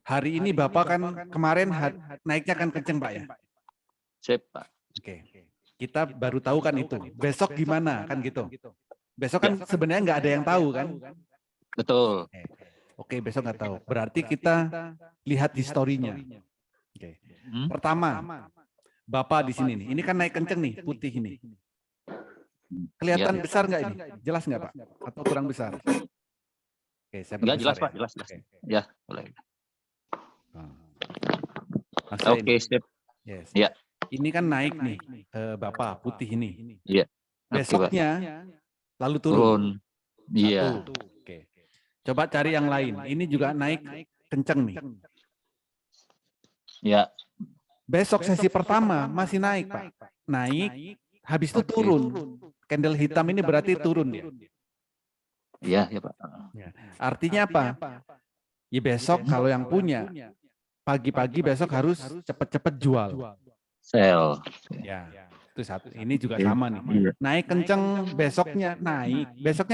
hari ini Bapak kan kemarin naiknya kan kenceng Pak ya? Sip Pak. Oke. Kita baru tahu kan itu. Besok gimana kan gitu. Besok kan sebenarnya nggak ada yang tahu kan? Betul. Oke, besok nggak tahu. Berarti kita lihat historinya. Oke. Pertama, Bapak di sini nih. Ini kan naik kenceng nih, putih ini. Kelihatan besar nggak ini? Jelas nggak Pak? Atau kurang besar? Oke, saya Ya, jelas perbesar Pak, jelas. Oke. Ya, boleh. Oke, sip. Yes. Ya. Ini kan naik nih, Bapak putih ini. Iya. Besoknya lalu turun. Iya. Oke. Coba cari yang lain. Ini juga naik kenceng nih. Ya. Besok sesi pertama masih naik Pak. Naik, habis itu turun. Candle hitam ini berarti turun dia. Iya, ya Pak. Artinya apa? Ya besok kalau yang punya, pagi-pagi besok harus cepat-cepat jual. Sell. Ya, itu satu. Ini juga sama nih. Naik kenceng, besoknya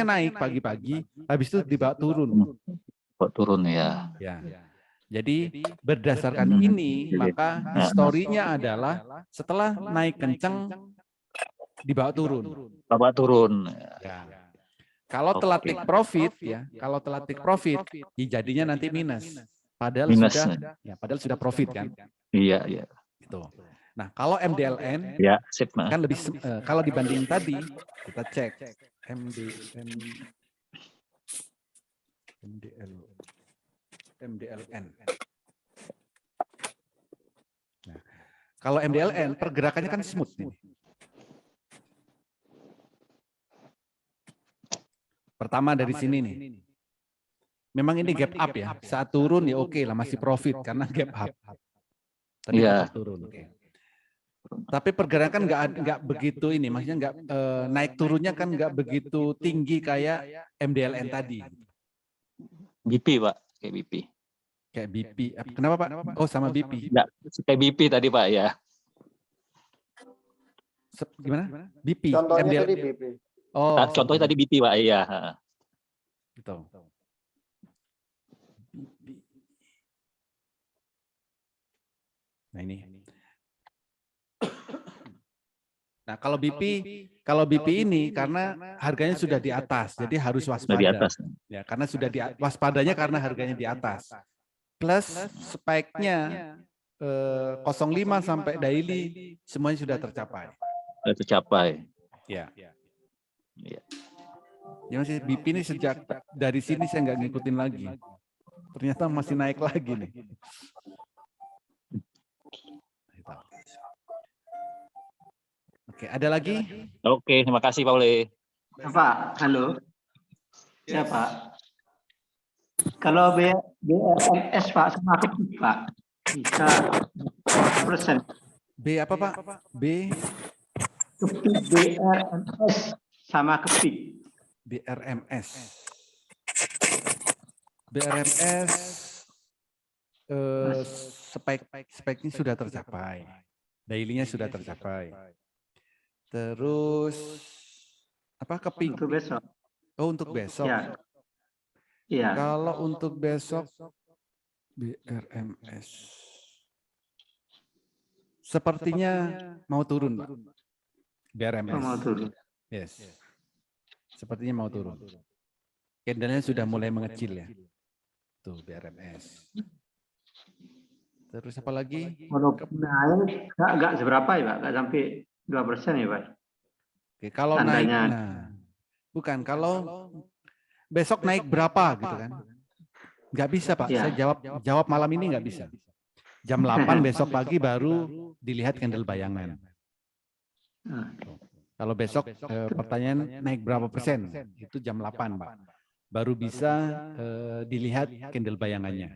naik pagi-pagi, habis itu dibawa turun. Kok turun ya? Ya. Jadi berdasarkan ini, maka historinya adalah setelah naik kenceng, dibawa turun. Bawa turun. Ya. Kalau telat take profit, ya, kalau telat take profit, jadinya nanti minus. Padahal sudah profit kan? Iya, iya. Gitu. Nah, kalau MDLN ya, sip, kan lebih kalau dibanding tadi kita cek MDLN. Nah, kalau MDLN pergerakannya kan smooth nih. Pertama dari sini nih. Memang ini gap up ya. Saat turun ya oke lah masih profit karena gap up. Tadi turun. Oke. Tapi pergerakan nggak begitu ini, maksudnya nggak naik turunnya kan nggak begitu tinggi kayak MDLN tadi. BP Pak, kayak BP. Kayak BP. Kenapa Pak? Oh sama BP. Enggak, kayak BP tadi Pak ya. Gimana? BP. Contohnya MDLN. tadi BP. Oh. Nah, contohnya tadi BP Pak, iya. Gitu. Nah ini. Nah kalau BP ini karena harganya sudah di atas, jadi harus waspada. Di atas. Ya, karena sudah waspadanya karena harganya di atas. Plus spike-nya 05 sampai daily semuanya sudah tercapai. Sudah tercapai. Ya. Iya. Ya masih BP ini sejak dari sini saya nggak ngikutin lagi. Ternyata masih naik lagi nih. Oke, ada lagi? Oke, terima kasih Pak Uli. Pak, halo. Ya Pak. Kalau BRMS Pak sama kepik Pak, bisa persen. B apa Pak? B? Kepik BRMS sama kepik. BRMS. BRMS spike-nya sudah tercapai. Daily-nya sudah tercapai. Terus apa kepik? Untuk besok. Oh, untuk besok. Ya. Iya. Kalau untuk besok BRMS sepertinya mau turun, Pak. BRMS. Mau turun. Yes. Sepertinya mau turun. Candle-nya sudah mulai mengecil ya. Tuh BRMS. Terus apa lagi? Walaupun naik nggak seberapa ya Pak, nggak sampai 2% ya Pak. Oke, kalau naik, bukan kalau besok naik berapa gitu kan? Nggak bisa Pak. Ya. Saya jawab malam ini nggak bisa. Jam 8 besok pagi baru dilihat candle bayangan. Kalau besok pertanyaan naik berapa persen? Itu jam 8 Pak. Baru bisa dilihat candle bayangannya.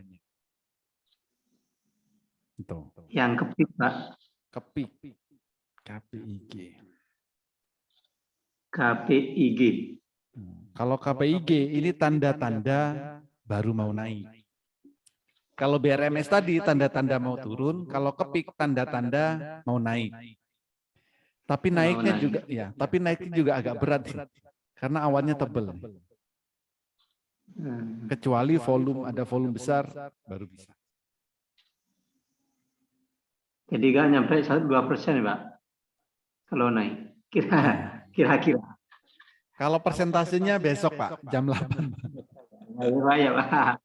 Itu. Yang kepik Pak. Kepik. KPIG. KPIG. Kalau KPIG ini tanda-tanda baru mau naik. Kalau BRMS tadi tanda-tanda mau turun, kalau kepik tanda-tanda mau naik. Tapi naiknya juga ya, tapi naiknya juga agak berat karena awannya tebal. Kecuali ada volume besar baru bisa. Jadi nggak nyampe 2% ya, Pak? Kalau naik, kira-kira. Kalau persentasenya besok Pak, jam 8. Ya Pak.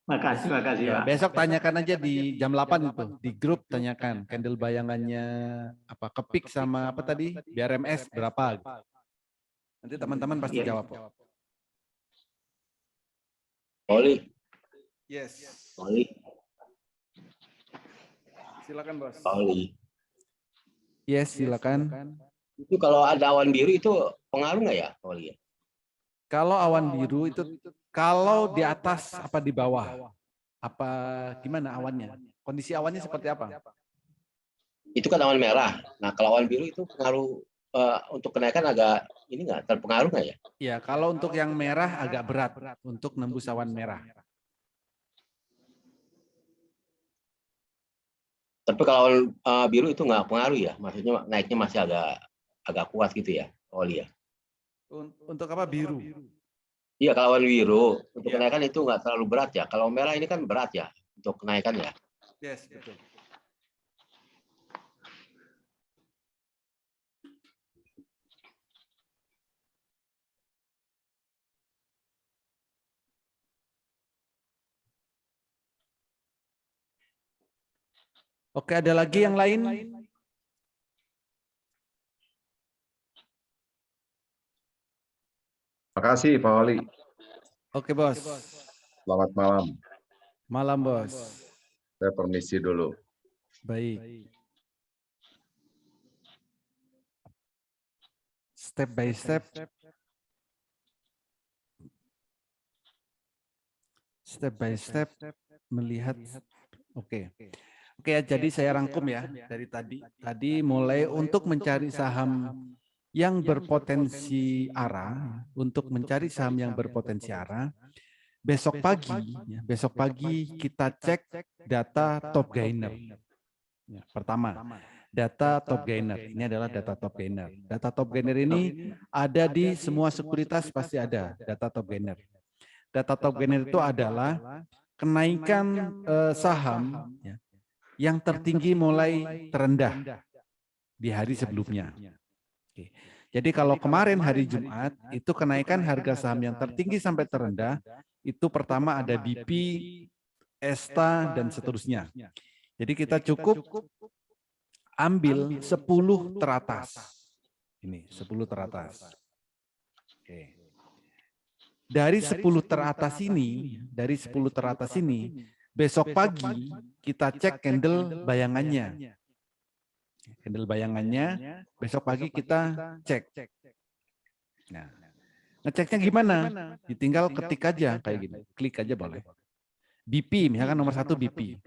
Makasih Ya, Pak. besok tanyakan aja di jam 8 itu, di grup tanyakan candle bayangannya apa kepik sama apa tadi BRMS berapa. Nanti teman-teman pasti jawab. Oli. Yes. Oli. Silakan Bos. Oli. Yes, silakan. Itu kalau ada awan biru itu pengaruh nggak ya, Oli? Kalau awan biru itu kalau di atas apa di bawah? Apa gimana awannya? Kondisi awannya seperti apa? Itu kan awan merah. Nah, kalau awan biru itu pengaruh untuk kenaikan agak ini nggak terpengaruh nggak ya? Ya, kalau untuk yang merah agak berat untuk nembus awan merah. Tapi kalau biru itu nggak pengaruh ya? Maksudnya naiknya masih agak kuat gitu ya, Oli ya? Untuk apa biru? Iya, kalau awan biru untuk kenaikan itu nggak terlalu berat ya. Kalau merah ini kan berat ya untuk kenaikan ya. Yes, betul. Oke, ada lagi yang lain? Makasih Pak Oli. Oke Bos. Selamat malam. Malam Bos. Saya permisi dulu. Baik. Step by step. Step by step melihat. Oke. Oke, jadi saya rangkum ya dari tadi. Tadi mulai untuk mencari saham yang berpotensi arah, untuk mencari saham yang berpotensi arah. Besok pagi kita cek data top gainer. Ya, pertama, data top gainer. Ini adalah data top gainer. Data top gainer ini ada di semua sekuritas pasti ada data top gainer. Data top gainer itu adalah kenaikan saham ya, yang tertinggi mulai terendah di hari sebelumnya. Oke. Jadi kalau kemarin hari Jumat itu kenaikan harga saham yang tertinggi sampai terendah itu pertama ada BP, ESTA dan seterusnya. Jadi kita cukup ambil 10 teratas. Ini 10 teratas. Oke. Dari 10 teratas ini, besok pagi kita cek candle bayangannya. Candle bayangannya besok pagi kita cek. Nah, ngeceknya gimana? Ditinggal ketik aja kayak gini. Klik aja boleh. BP, misalkan nomor 1 BP.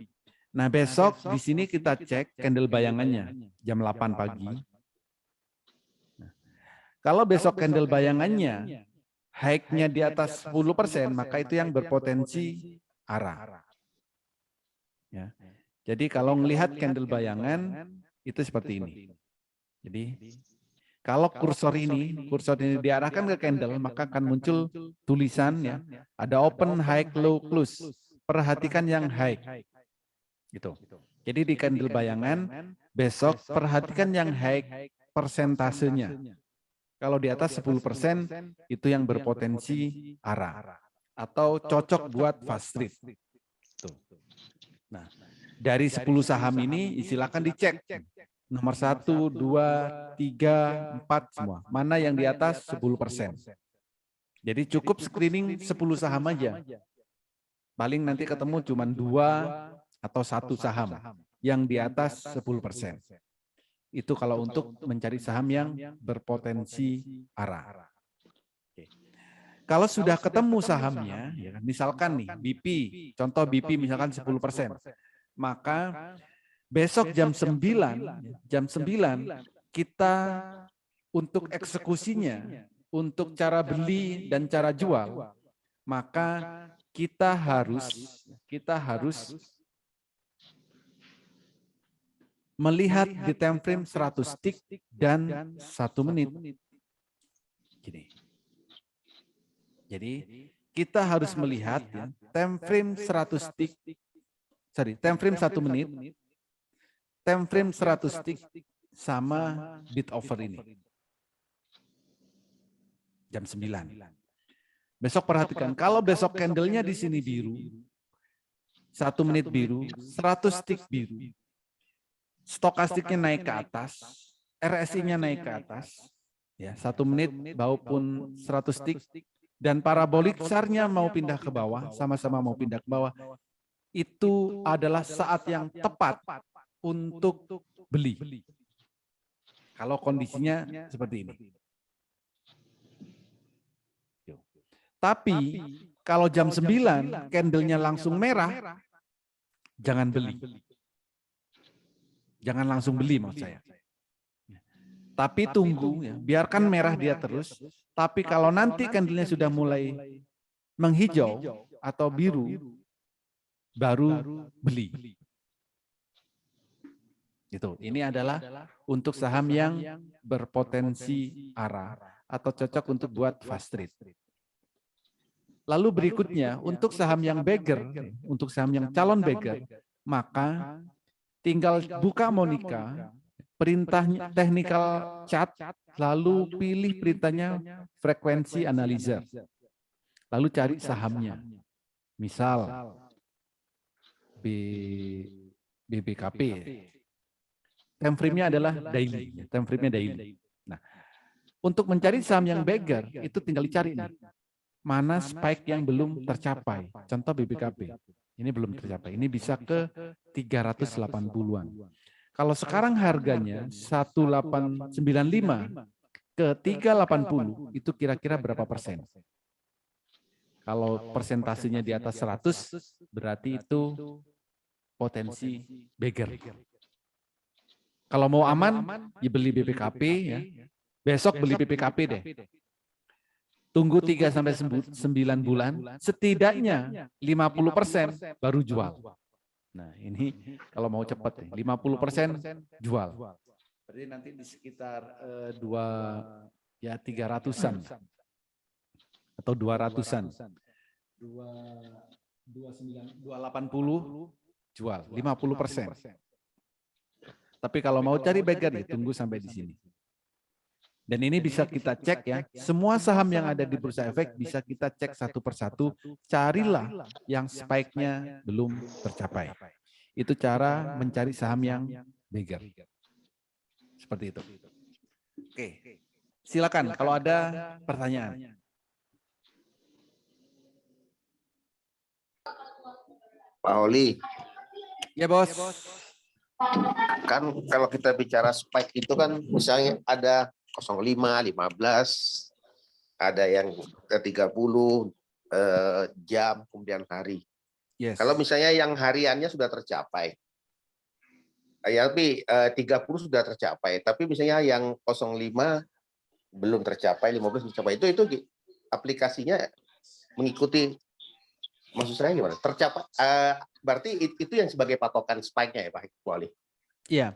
Nah, besok di sini kita cek candle bayangannya jam 8 pagi. Nah, kalau besok candle bayangannya high-nya di atas 10%, maka itu yang berpotensi arah. Ya. Jadi kalau melihat candle bayangan itu seperti ini. Jadi kalau kursor ini diarahkan ke candle, maka akan muncul tulisan ya, ada open, high, low, close. Perhatikan yang high. Gitu. Jadi di candle bayangan besok perhatikan yang high persentasenya. Kalau di atas 10% itu yang berpotensi arah atau cocok buat fast trade. Tuh. Nah, dari 10 saham ini silakan dicek. Nomor 1, 2, 3, 4 semua. Mana yang di atas 10%. Jadi cukup screening 10 saham aja. Paling nanti ketemu cuma 2 atau 1 saham yang di atas 10%. Itu kalau untuk mencari saham yang berpotensi arah. Oke. Kalau sudah ketemu sahamnya, ya, misalkan nih BP, contoh BP misalkan 10%, maka besok jam 9 kita untuk eksekusinya, untuk cara beli dan cara jual, maka kita harus melihat di time frame 100 tick dan 1 menit. Gini. Jadi kita harus melihat ya, time frame 100 tick, time frame 1 menit, time frame 100 tick sama bid offer ini. Jam 9. Besok perhatikan, kalau besok candlenya di sini biru, 1 menit biru, 100 tick biru, stokastiknya naik ke atas, RSI-nya naik ke atas, ya 1 menit maupun 100 tick, dan parabolik SAR-nya mau pindah ke bawah, sama-sama mau pindah ke bawah, itu adalah saat yang tepat untuk beli. Kalau kondisinya seperti ini. Tapi kalau jam 9 candlenya langsung merah, jangan beli. Jangan langsung beli maksud saya. Tapi tunggu, ya, biarkan merah dia terus. Tapi kalau nanti candlenya sudah mulai menghijau atau biru, baru beli. Gitu. Ini adalah untuk saham yang berpotensi arah atau cocok untuk buat fast trade. Lalu berikutnya, untuk saham yang beggar, untuk saham yang calon beggar, maka tinggal buka Monica, perintahnya technical chart, lalu pilih perintahnya frekuensi analyzer. Lalu cari sahamnya. Misal BBKP. Time frame-nya adalah daily, time frame-nya daily. Nah, untuk mencari saham yang beggar itu tinggal dicari nih. Mana spike yang belum tercapai. Contoh BBKP. Ini belum tercapai. Ini bisa ke 380-an. Kalau sekarang harganya 1895 ke 380, itu kira-kira berapa persen? Kalau persentasenya di atas 100, berarti itu potensi beggar. Kalau mau aman, ya beli BBKP. Ya. Besok beli BBKP deh. Tunggu 3-9 bulan, setidaknya 50% baru jual. Nah ini kalau mau cepat, 50% jual. Berarti nanti di sekitar 300-an atau 200-an. 280 jual, 50%. Tapi kalau mau cari beggar, ya tunggu sampai di sini. Dan ini bisa kita cek ya, semua saham yang ada di Bursa Efek bisa kita cek satu persatu, carilah yang spike-nya belum tercapai. Itu cara mencari saham yang beggar. Seperti itu. Oke, silakan kalau ada pertanyaan. Pak Oli. Ya bos. Kan kalau kita bicara spike itu kan misalnya ada 05, 15, ada yang 30 jam, kemudian hari. Yes. Kalau misalnya yang hariannya sudah tercapai, ya tapi 30 sudah tercapai, tapi misalnya yang 05 belum tercapai, 15 tercapai, itu aplikasinya mengikuti, maksud saya gimana? Tercapai, berarti itu yang sebagai patokan spike-nya ya Pak Wali? Iya.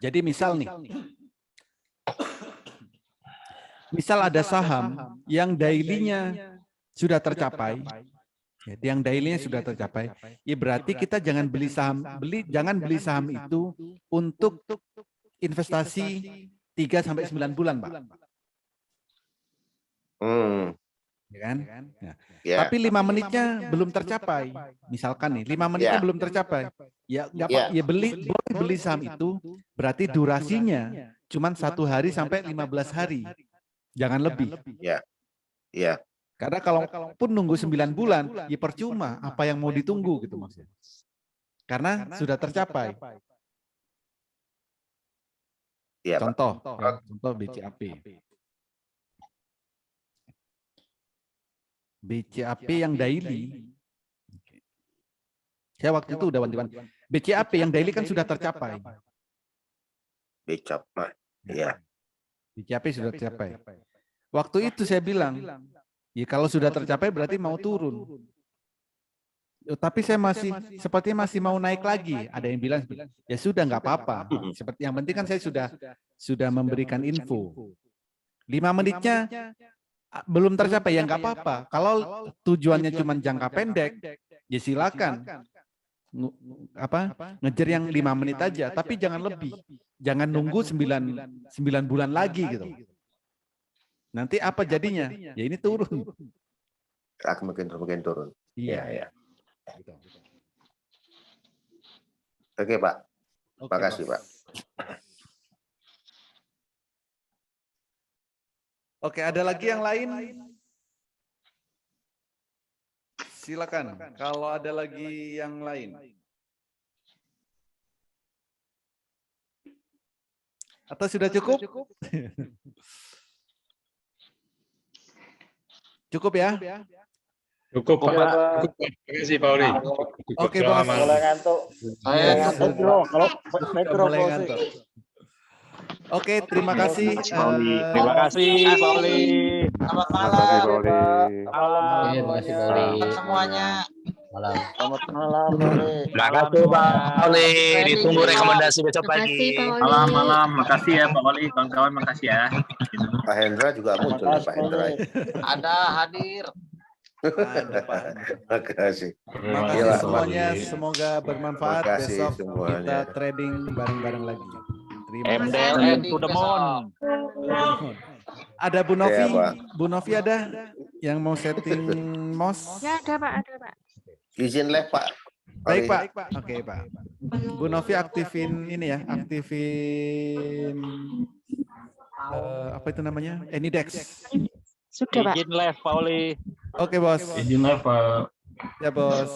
Jadi misal nih. Misal ada saham yang daily-nya sudah tercapai, yang daily-nya sudah tercapai, ya berarti kita jangan beli saham, beli saham itu untuk investasi 3-9 bulan, Pak. Ya kan? Nah, ya. Tapi 5 menitnya belum tercapai. Misalkan nih, 5 menitnya belum tercapai. Ya nggak apa, ya boleh beli saham itu, berarti durasinya cuma 1 hari sampai 15 hari. Jangan lebih. Ya. Ya. Karena kalau pun nunggu 9 bulan, ya percuma. Apa yang mau ditunggu gitu maksudnya. Karena sudah tercapai. Ya, contoh BCAP. BCAP yang daily. Saya waktu itu udah wanti-wanti. BCAP yang daily kan sudah tercapai. BCAP, ya. Dicapai sudah tercapai. Waktu itu saya bilang, ya kalau sudah tercapai berarti mau turun. Tapi saya sepertinya masih mau naik lagi. Ada yang bilang, ya sudah nggak apa-apa. Seperti yang penting kan saya sudah memberikan info. 5 menitnya belum tercapai, ya nggak apa-apa. Kalau tujuannya cuma jangka pendek, ya silakan. Ngejar yang 5 menit aja, tapi jangan lebih. Jangan nunggu 9 bulan lagi gitu. Nanti apa jadinya? Ya ini turun. Akan makin turun. Iya. Oke, Pak. Terima kasih, Pak. Oke, ada lagi yang lain? Silakan. Kalau ada lagi yang lain. Atau sudah cukup? Cukup ya? Cukup, Pak. Cukup. Terima kasih, Pak Oli. Oke, Bos. Mulai ngantuk. Saya ngantuk bro. Kalau Mulai ngantuk. Oke, terima kasih. Terima kasih, Pak Oli. Selamat Terima kasih, Pak Oli. Terima kasih, Pak Oli. Semuanya. Malam. Selamat malam, Pak Oli. Terima kasih, Pak Oli. Ditunggu rekomendasi besok pagi. Malam. Makasih ya, Pak Oli. Kawan-kawan, makasih ya. Pak Hendra juga muncul, Pak Hendra. Ada hadir. Terima kasih. Terima kasih semuanya. Semoga bermanfaat. Terima kasih Besok semuanya. kita trading bareng-bareng lagi. MDLN to the moon. Ada Bu Novi. Ya, Pak. Bu Novi ada yang mau setting MOS? Ya, ada Pak. Izin live, Pak. Baik, Pak. Oke, Pak. Bu Novi aktifin ini ya, aktifin apa itu namanya? Anydex. Sudah, Pak. Izin live, Pak Oli. Oke, Bos. Izin live, Pak. Ya, Bos.